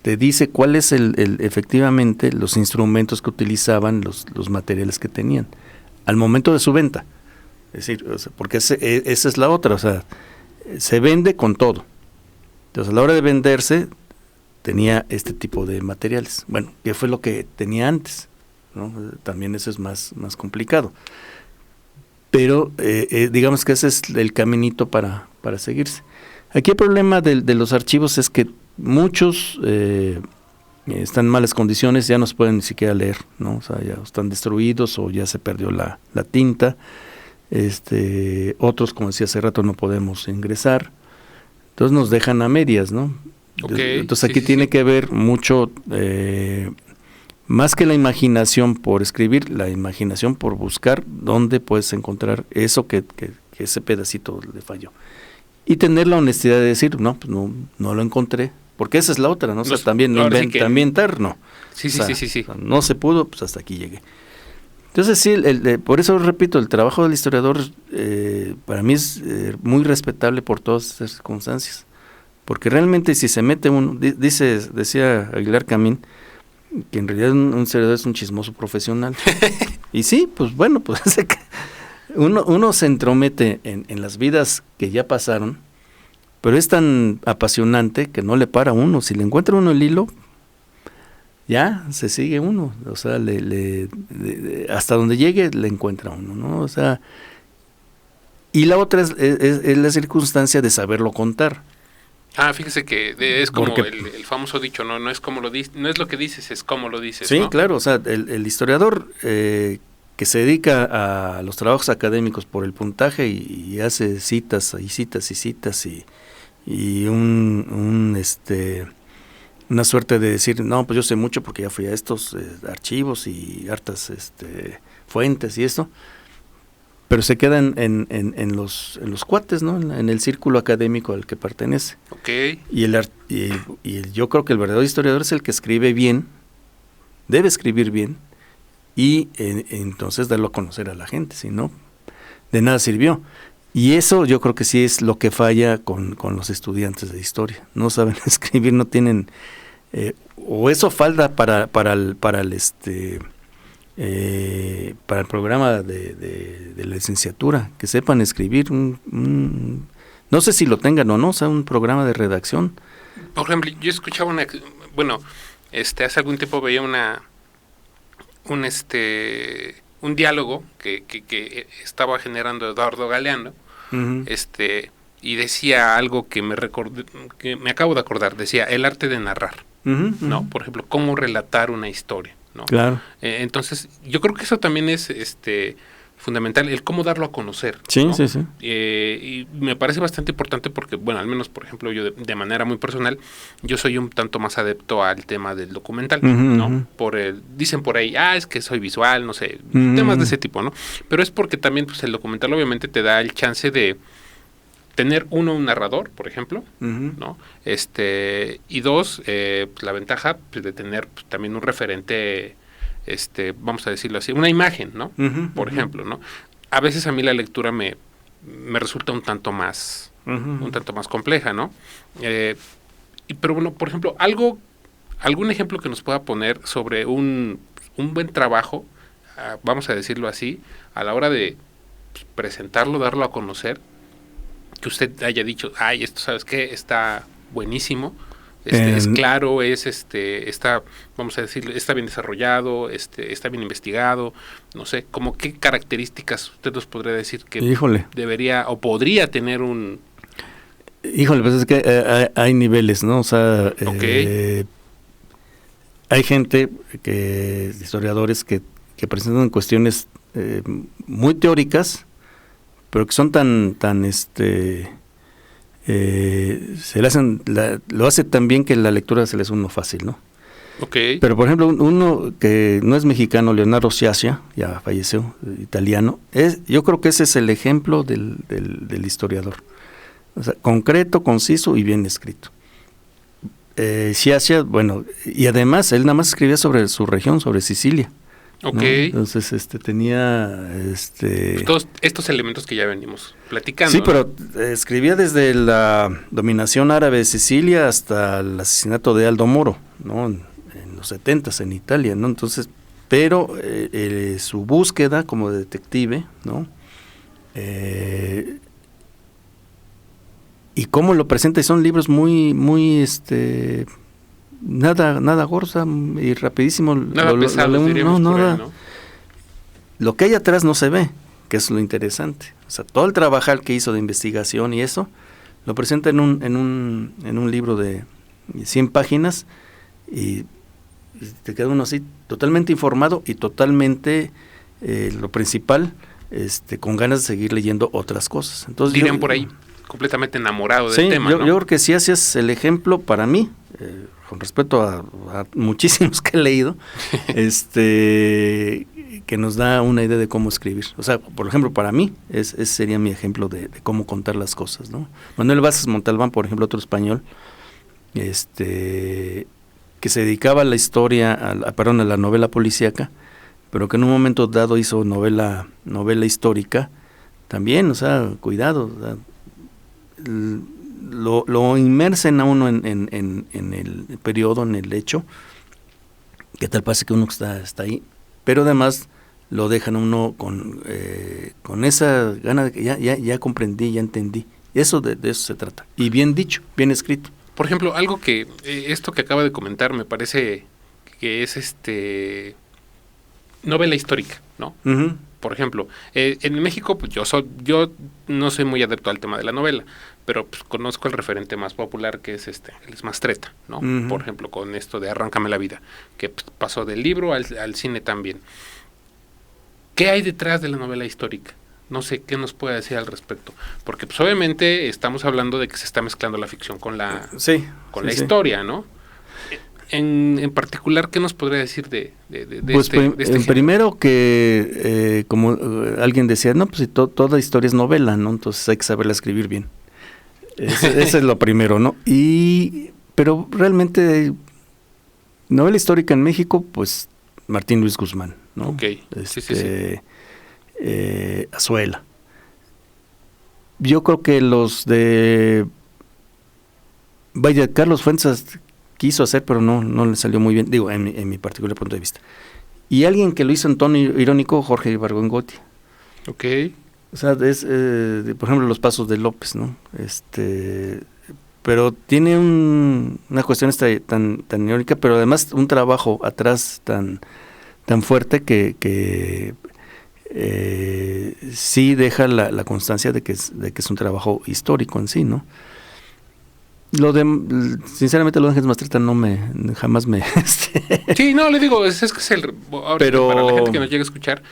te dice cuál es efectivamente los instrumentos que utilizaban, los materiales que tenían al momento de su venta. Es decir, o sea, porque esa es la otra, o sea, se vende con todo. Entonces, a la hora de venderse, tenía este tipo de materiales. Bueno, ¿qué fue lo que tenía antes? ¿No? También eso es más complicado. Pero digamos que ese es el caminito para seguirse. Aquí el problema de los archivos es que muchos están en malas condiciones, ya no se pueden ni siquiera leer, ¿no? O sea, ya están destruidos o ya se perdió la tinta. Otros, como decía hace rato, no podemos ingresar. Entonces nos dejan a medias, ¿no? Okay, entonces aquí tiene que ver mucho, más que la imaginación por escribir, la imaginación por buscar dónde puedes encontrar eso que ese pedacito le falló. Y tener la honestidad de decir, no, pues no lo encontré. Porque esa es la otra, ¿no? O sea, también inventar, no. Sí. O sea, no se pudo, pues hasta aquí llegué. Entonces sí, por eso repito, el trabajo del historiador para mí es muy respetable por todas estas circunstancias. Porque realmente si se mete uno, decía Aguilar Camín, que en realidad un historiador es un chismoso profesional. Y sí, pues bueno, pues uno se entromete en las vidas que ya pasaron, pero es tan apasionante que no le para a uno. Si le encuentra uno el hilo, ya se sigue uno. O sea, hasta donde llegue le encuentra uno, ¿no? O sea, y la otra es la circunstancia de saberlo contar. Fíjese que es como el famoso dicho, no es como no es lo que dices, es cómo lo dices. Sí, ¿no? claro. O sea, el historiador que se dedica a los trabajos académicos por el puntaje y hace citas y citas y citas y una suerte de decir, no, pues yo sé mucho porque ya fui a estos archivos y hartas fuentes y esto, pero se quedan en los cuates, ¿no? En el círculo académico al que pertenece. Okay. Y yo creo que el verdadero historiador es el que escribe bien, debe escribir bien, y entonces darlo a conocer a la gente, si no, de nada sirvió. Y eso yo creo que sí es lo que falla con los estudiantes de historia. No saben escribir, no tienen... o eso falta para el programa de la licenciatura, que sepan escribir no sé si lo tengan o no, o sea, un programa de redacción. Por ejemplo, yo escuchaba hace algún tiempo veía un diálogo que estaba generando Eduardo Galeano. Uh-huh. Y decía algo que me acabo de acordar, decía el arte de narrar, uh-huh, ¿no? Uh-huh. Por ejemplo, cómo relatar una historia, ¿no? Claro. Entonces, yo creo que eso también es fundamental, el cómo darlo a conocer. Sí, ¿no? sí, sí. Y me parece bastante importante porque, bueno, al menos, por ejemplo, yo de manera muy personal, yo soy un tanto más adepto al tema del documental, uh-huh, ¿no? Uh-huh. Dicen por ahí, es que soy visual, no sé, uh-huh, temas de ese tipo, ¿no? Pero es porque también, pues, el documental obviamente te da el chance de tener un narrador, por ejemplo, uh-huh, ¿no? Y dos, pues, la ventaja, pues, de tener, pues, también un referente, vamos a decirlo así, una imagen, ¿no? Uh-huh, por ejemplo, ¿no? A veces a mí la lectura me resulta un tanto más compleja, ¿no? Pero bueno, por ejemplo, algún ejemplo que nos pueda poner sobre un buen trabajo, vamos a decirlo así, a la hora de, pues, presentarlo, darlo a conocer, que usted haya dicho, esto, ¿sabes qué? Está buenísimo. Es claro, está, vamos a decirlo, está bien desarrollado, está bien investigado, no sé, como qué características usted nos podría decir que debería o podría tener un... Híjole, pues es que hay niveles, ¿no? O sea, okay, hay gente, historiadores que presentan cuestiones muy teóricas, pero que son tan se le hacen, lo hace tan bien que la lectura se le hace uno fácil, ¿no? Okay. Pero por ejemplo, uno que no es mexicano, Leonardo Sciascia, ya falleció, italiano, yo creo que ese es el ejemplo del historiador. O sea, concreto, conciso y bien escrito. Sciascia, bueno, y además él nada más escribía sobre su región, sobre Sicilia. Okay. ¿No? Entonces tenía pues todos estos elementos que ya venimos platicando. Sí, pero escribía desde la dominación árabe de Sicilia hasta el asesinato de Aldo Moro, ¿no? En los 70s en Italia, ¿no? Entonces, pero su búsqueda como detective, ¿no? Y cómo lo presenta, y son libros muy nada gorza y rapidísimo. Nada pesado, diríamos por ahí, ¿no? Lo que hay atrás no se ve, que es lo interesante. O sea, todo el trabajo que hizo de investigación y eso, lo presenta en un libro de 100 páginas y te queda uno así totalmente informado y totalmente, lo principal, con ganas de seguir leyendo otras cosas. Entonces dirían por ahí, completamente enamorado del tema, yo ¿no? creo que sí, ese es el ejemplo para mí, con respecto a muchísimos que he leído, que nos da una idea de cómo escribir. O sea, por ejemplo, para mí, ese sería mi ejemplo de cómo contar las cosas, ¿no? Manuel Vázquez Montalbán, por ejemplo, otro español, que se dedicaba a la historia, a la novela policíaca, pero que en un momento dado hizo novela histórica, también, o sea, cuidado, o sea, lo inmersen a uno en el periodo, en el hecho, que tal pasa que uno está ahí, pero además lo dejan uno con esa gana de que ya comprendí, ya entendí. Eso de eso se trata. Y bien dicho, bien escrito. Por ejemplo, algo que esto que acaba de comentar me parece que es novela histórica, ¿no? Uh-huh. Por ejemplo, en México, pues yo no soy muy adepto al tema de la novela, pero pues, conozco el referente más popular, que es el Mastretta, ¿no? Uh-huh. Por ejemplo, con esto de Arráncame la vida, que pues, pasó del libro al cine también. ¿Qué hay detrás de la novela histórica? No sé qué nos puede decir al respecto, porque pues obviamente estamos hablando de que se está mezclando la ficción con la historia, ¿no? En particular, ¿qué nos podría decir de pues primero que, como alguien decía, no, pues toda historia es novela, ¿no? Entonces hay que saberla escribir bien. Ese es lo primero, ¿no? Pero realmente, novela histórica en México, pues Martín Luis Guzmán, ¿no? Ok, sí. Azuela. Yo creo que los de... Vaya, Carlos Fuentes quiso hacer, pero no le salió muy bien, digo, en mi particular punto de vista. Y alguien que lo hizo en tono irónico, Jorge Ibargüengoitia. Ok. O sea, es, por ejemplo, Los Pasos de López, ¿no? Pero tiene una cuestión tan irónica, pero además un trabajo atrás tan fuerte que sí deja la constancia de que es un trabajo histórico en sí, ¿no? Sinceramente, lo de Ángeles Mastretta jamás me... Sí, no, le digo, es que es pero para la gente que nos llega a escuchar,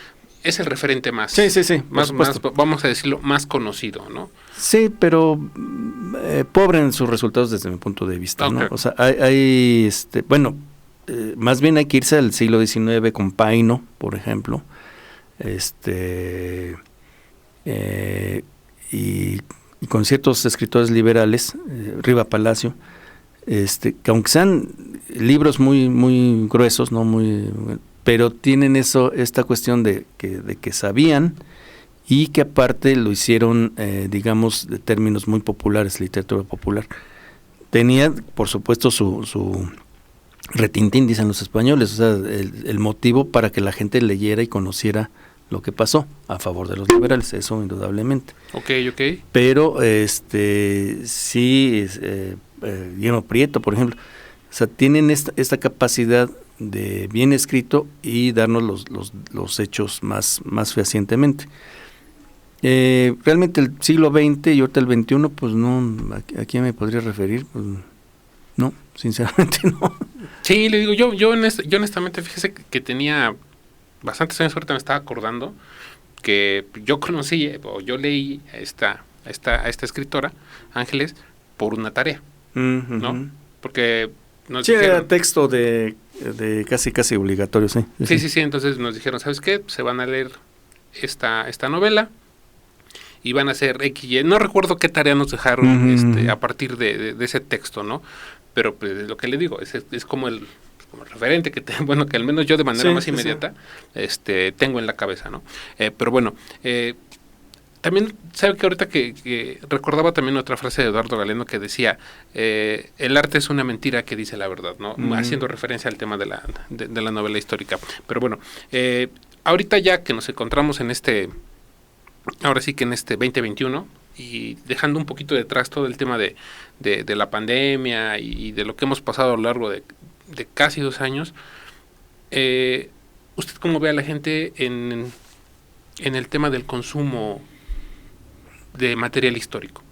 es el referente más... Sí, más, vamos a decirlo, más conocido, ¿no? Sí, pero pobre en sus resultados desde mi punto de vista, Okay. ¿no? O sea, hay más bien hay que irse al siglo XIX con Paino, por ejemplo, y con ciertos escritores liberales, Riva Palacio, que aunque sean libros muy muy gruesos, no pero tienen esta cuestión de que sabían, y que aparte lo hicieron, digamos, de términos muy populares, literatura popular. Tenía, por supuesto, su retintín, dicen los españoles, o sea, el motivo para que la gente leyera y conociera lo que pasó a favor de los liberales, eso indudablemente. Ok. Pero sí, Guillermo Prieto, por ejemplo, o sea, tienen esta capacidad de bien escrito y darnos los hechos más fehacientemente. Realmente el siglo XX y ahorita el XXI, pues no, ¿a quién me podría referir? Pues no, sinceramente no. Sí, le digo, yo honestamente, fíjese que tenía bastantes años, ahorita me estaba acordando que yo conocí, o yo leí a esta escritora, Ángeles, por una tarea, ¿no? Porque nos dijeron... era texto de casi obligatorio, sí. Sí, entonces nos dijeron, ¿sabes qué? Se van a leer esta novela y van a hacer X, Y. No recuerdo qué tarea nos dejaron a partir de ese texto, ¿no? Pero pues, lo que le digo, es como el referente que que al menos yo de manera más inmediata tengo en la cabeza, ¿no? Pero bueno, también sabe que ahorita que recordaba también otra frase de Eduardo Galeano que decía, el arte es una mentira que dice la verdad, ¿no? Haciendo referencia al tema de la novela histórica. Pero bueno, ahorita ya que nos encontramos ahora sí que en este 2021, y dejando un poquito detrás todo el tema de la pandemia y de lo que hemos pasado a lo largo de casi 2 años, ¿usted cómo ve a la gente en el tema del consumo de material histórico?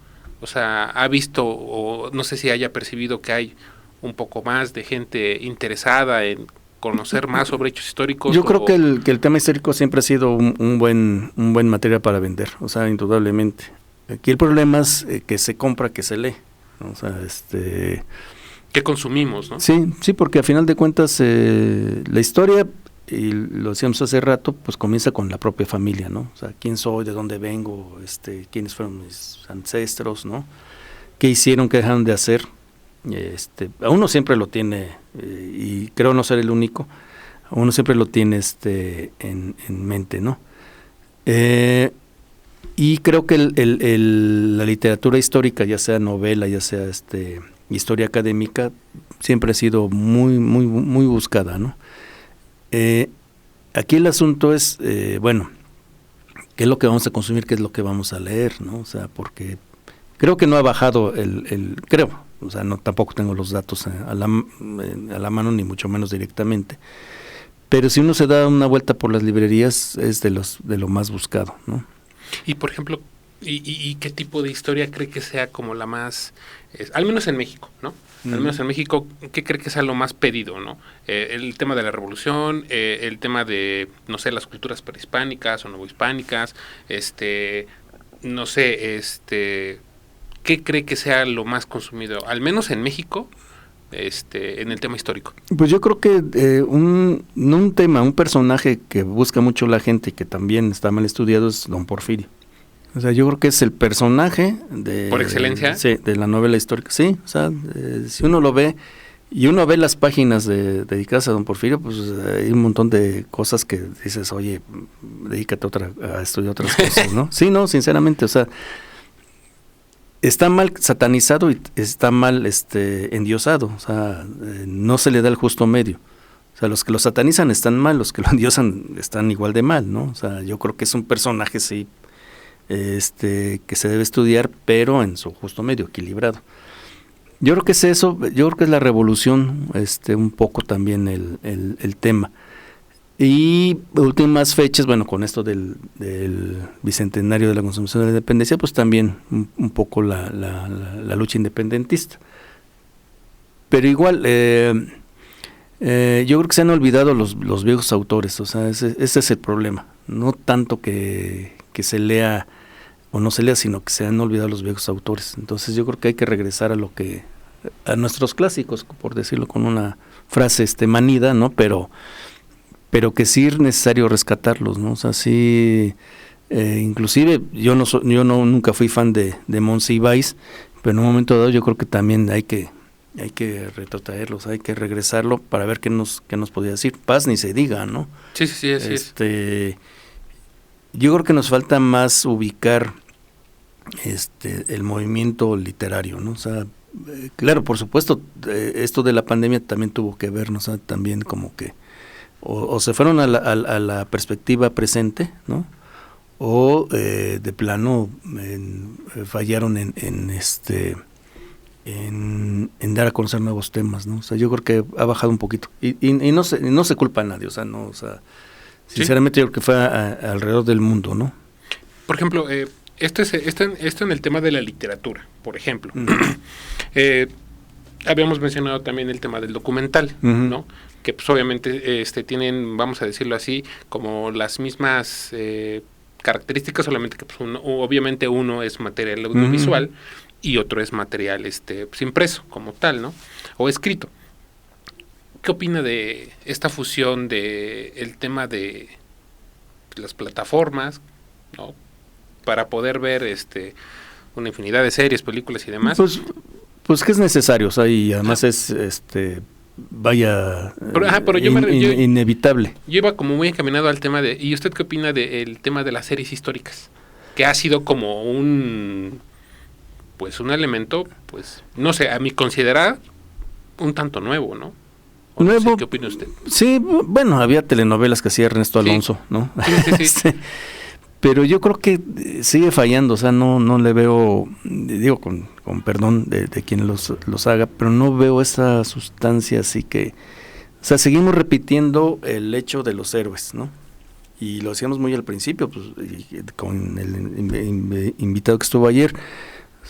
O sea, ¿ha visto o no sé si haya percibido que hay un poco más de gente interesada en conocer más sobre hechos históricos? Yo creo que el tema histórico siempre ha sido un buen material para vender, o sea, indudablemente. Aquí el problema es que se compra, que se lee, ¿no? O sea, ¿qué consumimos, no? Sí, porque a final de cuentas la historia, y lo decíamos hace rato, pues comienza con la propia familia, ¿no? O sea, quién soy, de dónde vengo, quiénes fueron mis ancestros, ¿no? ¿Qué hicieron, qué dejaron de hacer? A uno siempre lo tiene, y creo no ser el único, a uno siempre lo tiene en mente, ¿no? Y creo que la literatura histórica, ya sea novela, ya sea historia académica, siempre ha sido muy, muy, muy buscada, ¿no? Aquí el asunto es, bueno, ¿qué es lo que vamos a consumir? ¿Qué es lo que vamos a leer? ¿No? O sea, porque creo que no ha bajado creo, o sea, no, tampoco tengo los datos a la mano, ni mucho menos directamente, pero si uno se da una vuelta por las librerías, es de lo más buscado, ¿no? Y por ejemplo, ¿y qué tipo de historia cree que sea como la más, al menos en México, ¿no? Al menos en México, ¿qué cree que sea lo más pedido, no? El tema de la revolución, el tema de, no sé, las culturas prehispánicas o novohispánicas, no sé, ¿qué cree que sea lo más consumido, al menos en México, en el tema histórico? Pues yo creo que un personaje que busca mucho la gente y que también está mal estudiado es Don Porfirio. O sea, yo creo que es el personaje ¿por excelencia? Sí, de la novela histórica. Sí, o sea, si uno lo ve y uno ve las páginas dedicadas a Don Porfirio, pues hay un montón de cosas que dices, oye, dedícate a estudiar otras cosas, ¿no? Sí, no, sinceramente, o sea, está mal satanizado y está mal endiosado, o sea, no se le da el justo medio. O sea, los que lo satanizan están mal, los que lo endiosan están igual de mal, ¿no? O sea, yo creo que es un personaje, sí, que se debe estudiar, pero en su justo medio, equilibrado. Yo creo que es eso, yo creo que es la revolución, un poco también el tema. Y últimas fechas, bueno, con esto del bicentenario de la consumación de la independencia, pues también un poco la lucha independentista. Pero igual, yo creo que se han olvidado los viejos autores, o sea, ese es el problema. No tanto que se lea o no se lea, sino que se han olvidado los viejos autores. Entonces yo creo que hay que regresar a nuestros clásicos, por decirlo con una frase manida, ¿no? Pero que sí es necesario rescatarlos, ¿no? O sea, sí, inclusive yo nunca fui fan de Monsiváis, pero en un momento dado yo creo que también hay que retrotraerlos, hay que regresarlo para ver qué nos podía decir. Paz ni se diga, ¿no? Sí, así es. Yo creo que nos falta más ubicar el movimiento literario, ¿no? O sea, claro, por supuesto, esto de la pandemia también tuvo que ver, ¿no? O sea, también como que o se fueron a la perspectiva presente, ¿no? O de plano fallaron en dar a conocer nuevos temas, ¿no? O sea, yo creo que ha bajado un poquito y no se culpa a nadie, o sea, no, o sea, sinceramente yo creo que fue alrededor del mundo, ¿no? Por ejemplo, esto en el tema de la literatura, por ejemplo. Habíamos mencionado también el tema del documental, ¿no? Que pues obviamente tienen, vamos a decirlo así, como las mismas características, solamente que pues obviamente uno es material audiovisual y otro es material pues impreso como tal, ¿no? O escrito. ¿Qué opina de esta fusión de el tema de las plataformas, ¿no? Para poder ver una infinidad de series, películas y demás? Pues que es necesario, o sea, y además es pero inevitable. Yo iba como muy encaminado al tema de, ¿y usted qué opina del tema de las series históricas? Que ha sido como un elemento, pues, no sé, a mi considerar un tanto nuevo, ¿no? Nuevo, no sé, ¿qué opina usted? Sí, bueno, había telenovelas que hacía Ernesto Alonso, ¿no? Sí. Pero yo creo que sigue fallando, o sea, no le veo, digo con perdón de quien los haga, pero no veo esa sustancia así que, o sea, seguimos repitiendo el hecho de los héroes, ¿no? Y lo hacíamos muy al principio, pues, con el invitado que estuvo ayer,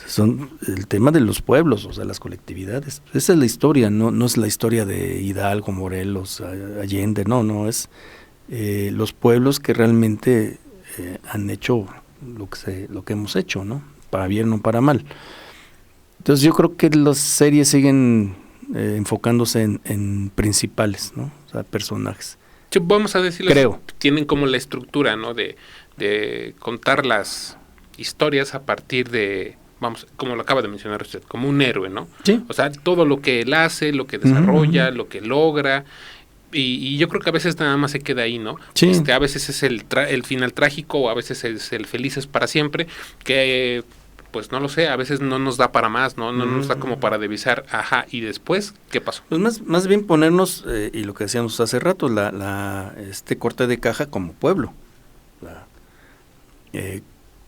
Son el tema de los pueblos, o sea, las colectividades. Esa es la historia, no es la historia de Hidalgo, Morelos, Allende, no, es los pueblos que realmente han hecho lo que hemos hecho, ¿no? Para bien o para mal. Entonces yo creo que las series siguen enfocándose en principales, ¿no? O sea, personajes. Sí, vamos a decirlo, creo. Tienen como la estructura, ¿no? De contar las historias a partir de, vamos, como lo acaba de mencionar usted, como un héroe, ¿no? Sí. O sea, todo lo que él hace, lo que desarrolla, lo que logra, y yo creo que a veces nada más se queda ahí, ¿no? Sí. A veces es el final trágico, o a veces es el felices para siempre, que pues no lo sé, a veces no nos da para más, no nos da como para divisar, ajá, y después, ¿qué pasó? Pues más bien ponernos, y lo que decíamos hace rato, este corte de caja como pueblo.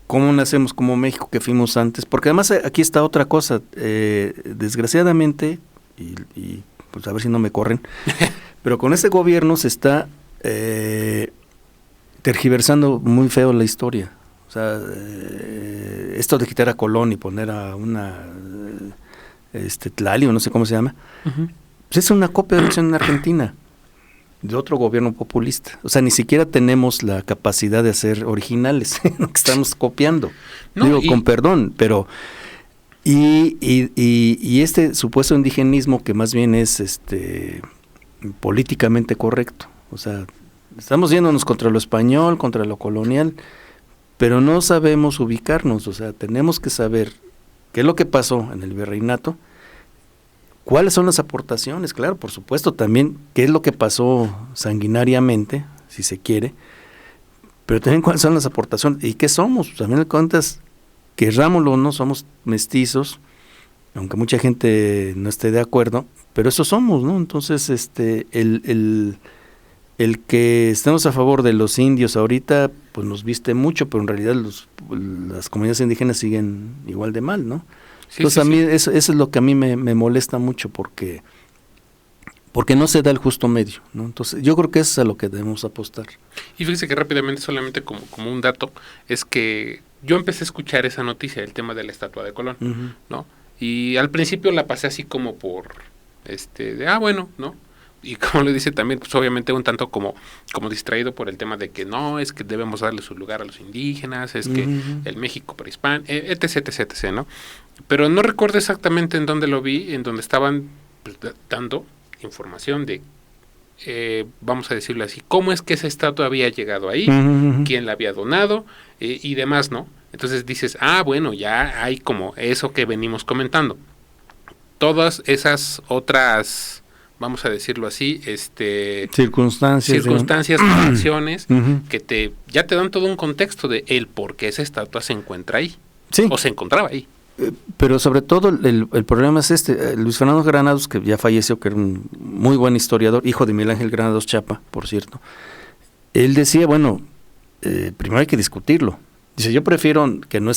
¿Cómo nacemos como México que fuimos antes? Porque además aquí está otra cosa, desgraciadamente, y pues a ver si no me corren, pero con este gobierno se está tergiversando muy feo la historia. O sea, esto de quitar a Colón y poner a una Tlali, o no sé cómo se llama, pues es una copia de la elección en Argentina, de otro gobierno populista. O sea, ni siquiera tenemos la capacidad de ser originales, lo que estamos copiando. Digo, con perdón, pero y este supuesto indigenismo que más bien es políticamente correcto. O sea, estamos yéndonos contra lo español, contra lo colonial, pero no sabemos ubicarnos. O sea, tenemos que saber qué es lo que pasó en el virreinato, cuáles son las aportaciones, claro, por supuesto, también qué es lo que pasó sanguinariamente, si se quiere, pero también cuáles son las aportaciones y qué somos. También de cuentas, querrámoslo o no, somos mestizos, aunque mucha gente no esté de acuerdo, pero eso somos, ¿no? Entonces, el que estemos a favor de los indios ahorita, pues nos viste mucho, pero en realidad las comunidades indígenas siguen igual de mal, ¿no? Sí, entonces a mí eso es lo que a mí me molesta mucho, porque no se da el justo medio, ¿no? Entonces yo creo que eso es a lo que debemos apostar. Y fíjese que rápidamente, solamente como un dato, es que yo empecé a escuchar esa noticia, el tema de la estatua de Colón, ¿no? Y al principio la pasé así como por, bueno, ¿no? Y como le dice también, pues obviamente un tanto como distraído por el tema de que no, es que debemos darle su lugar a los indígenas, es que el México prehispánico, etc., ¿no? Pero no recuerdo exactamente en dónde lo vi, en donde estaban pues, dando información de, vamos a decirlo así, cómo es que esa estatua había llegado ahí, quién la había donado y demás, ¿no? Entonces dices, bueno, ya hay como eso que venimos comentando. Todas esas otras, vamos a decirlo así, circunstancias, acciones, que ya te dan todo un contexto de el por qué esa estatua se encuentra ahí, o se encontraba ahí. Pero sobre todo el problema es Luis Fernando Granados, que ya falleció, que era un muy buen historiador, hijo de Miguel Ángel Granados Chapa, por cierto. Él decía, bueno, primero hay que discutirlo. Dice, yo prefiero que no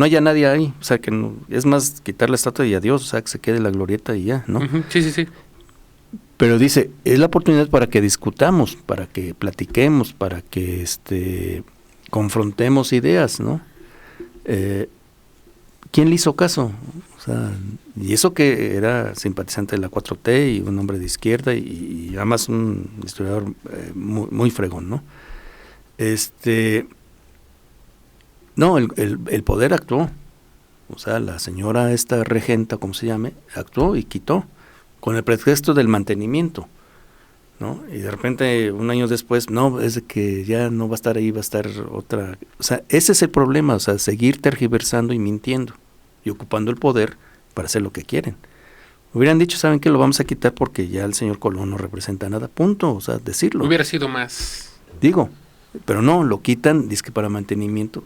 haya nadie ahí, o sea, que no, es más quitar la estatua y adiós, o sea, que se quede la glorieta y ya, ¿no? Sí. Pero dice, es la oportunidad para que discutamos, para que platiquemos, para que confrontemos ideas, ¿no? ¿Quién le hizo caso? O sea, y eso que era simpatizante de la 4T y un hombre de izquierda y además un historiador muy, muy fregón, ¿no? No, el poder actuó. O sea, la señora esta regenta, como se llame, actuó y quitó, con el pretexto del mantenimiento, ¿no? Y de repente, un año después, no, es de que ya no va a estar ahí, va a estar otra. O sea, ese es el problema, o sea, seguir tergiversando y mintiendo y ocupando el poder para hacer lo que quieren. Hubieran dicho, ¿saben qué? Lo vamos a quitar porque ya el señor Colón no representa nada, punto, o sea, decirlo. Hubiera sido más. Digo, pero no, lo quitan, dizque para mantenimiento.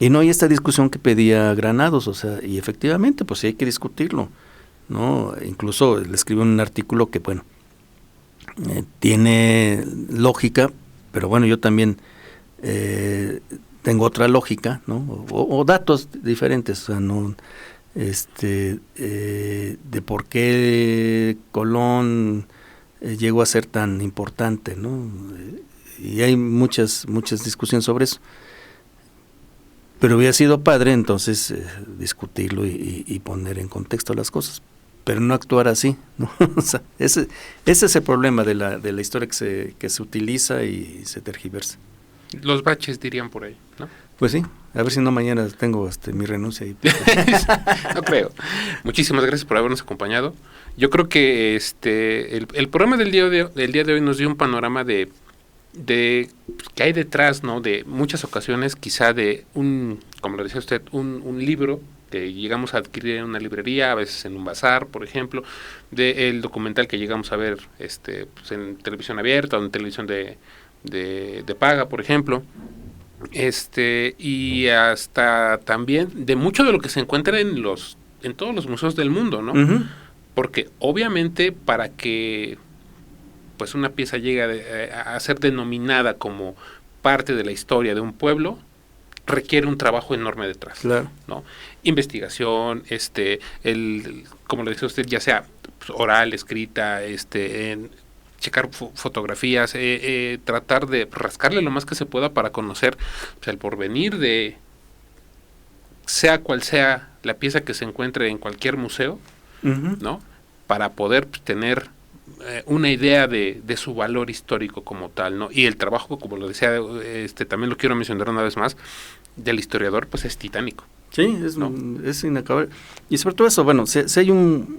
Y no hay esta discusión que pedía Granados, o sea, y efectivamente, pues sí hay que discutirlo, ¿no? Incluso le escribió un artículo que, bueno, tiene lógica, pero bueno, yo también tengo otra lógica, ¿no? O datos diferentes, o sea, no, de por qué Colón llegó a ser tan importante, ¿no? Y hay muchas discusiones sobre eso. Pero hubiera sido padre entonces discutirlo y poner en contexto las cosas, pero no actuar así, ¿no? O sea, ese es el problema de la historia que se utiliza y se tergiversa. Los baches dirían por ahí, ¿no? Pues sí, a ver si no mañana tengo mi renuncia ahí. No creo. Muchísimas gracias por habernos acompañado. Yo creo que el programa del día de hoy nos dio un panorama de que hay detrás, ¿no? De muchas ocasiones, quizá de como lo decía usted, un libro que llegamos a adquirir en una librería, a veces en un bazar, por ejemplo, del documental que llegamos a ver pues en televisión abierta o en televisión de paga, por ejemplo, y hasta también de mucho de lo que se encuentra en todos los museos del mundo, ¿no? Uh-huh. Porque obviamente para que pues una pieza llegue a ser denominada como parte de la historia de un pueblo, requiere un trabajo enorme detrás, claro, ¿no? Investigación, como lo dice usted, ya sea oral, escrita, en checar fotografías, tratar de rascarle lo más que se pueda para conocer, pues, el porvenir de sea cual sea la pieza que se encuentre en cualquier museo, uh-huh, ¿no? Para poder tener una idea de su valor histórico como tal, ¿no? Y el trabajo, como lo decía, también lo quiero mencionar una vez más, del historiador, pues es titánico. Sí, es inacabable. Y sobre todo eso, bueno, si alguien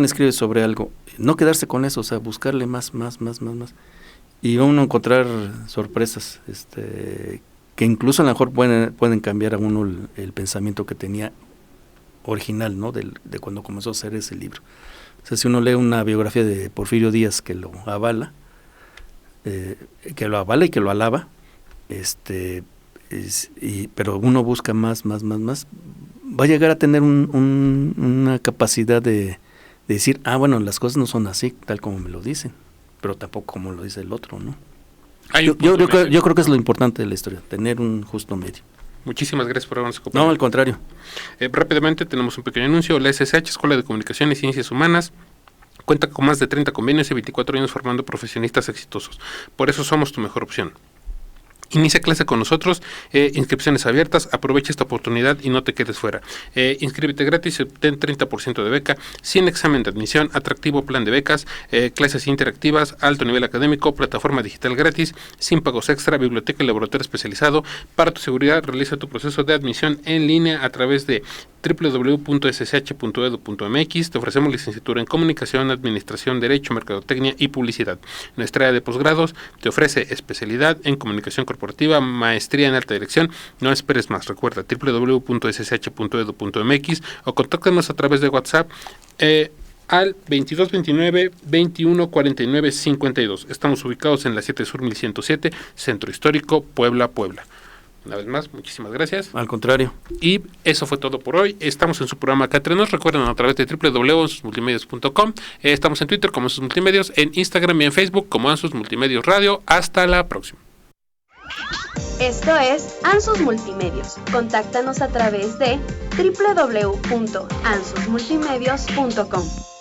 escribe sobre algo, no quedarse con eso, o sea, buscarle más. Y uno encontrar sorpresas, que incluso a lo mejor pueden cambiar a uno el pensamiento que tenía original, ¿no? De cuando comenzó a hacer ese libro. O sea, si uno lee una biografía de Porfirio Díaz que lo avala, y que lo alaba, pero uno busca más, va a llegar a tener una capacidad de decir, bueno, las cosas no son así, tal como me lo dicen, pero tampoco como lo dice el otro, ¿no? Yo creo que es lo importante de la historia, tener un justo medio. Muchísimas gracias por habernos acompañado. No, al contrario. Rápidamente tenemos un pequeño anuncio. La SSH, Escuela de Comunicación y Ciencias Humanas, cuenta con más de 30 convenios y 24 años formando profesionistas exitosos. Por eso somos tu mejor opción. Inicia clase con nosotros, inscripciones abiertas, aprovecha esta oportunidad y no te quedes fuera. Inscríbete gratis, obtén 30% de beca, sin examen de admisión, atractivo plan de becas, clases interactivas, alto nivel académico, plataforma digital gratis, sin pagos extra, biblioteca y laboratorio especializado. Para tu seguridad, realiza tu proceso de admisión en línea a través de www.ssh.edu.mx. Te ofrecemos licenciatura en Comunicación, Administración, Derecho, Mercadotecnia y Publicidad. Nuestra área de posgrados te ofrece especialidad en Comunicación Corporativa, maestría en Alta Dirección. No esperes más. Recuerda www.ssh.edu.mx o contáctanos a través de WhatsApp al 2229 21 49 52. Estamos ubicados en la 7 Sur 1107, Centro Histórico, Puebla. Una vez más, muchísimas gracias. Al contrario. Y eso fue todo por hoy. Estamos en su programa Acá Entre Nos. Recuerden a través de www.ansusmultimedios.com. Estamos en Twitter como Ansus Multimedios, en Instagram y en Facebook como Ansus Multimedios Radio. Hasta la próxima. Esto es Ansus Multimedios. Contáctanos a través de www.ansusmultimedios.com.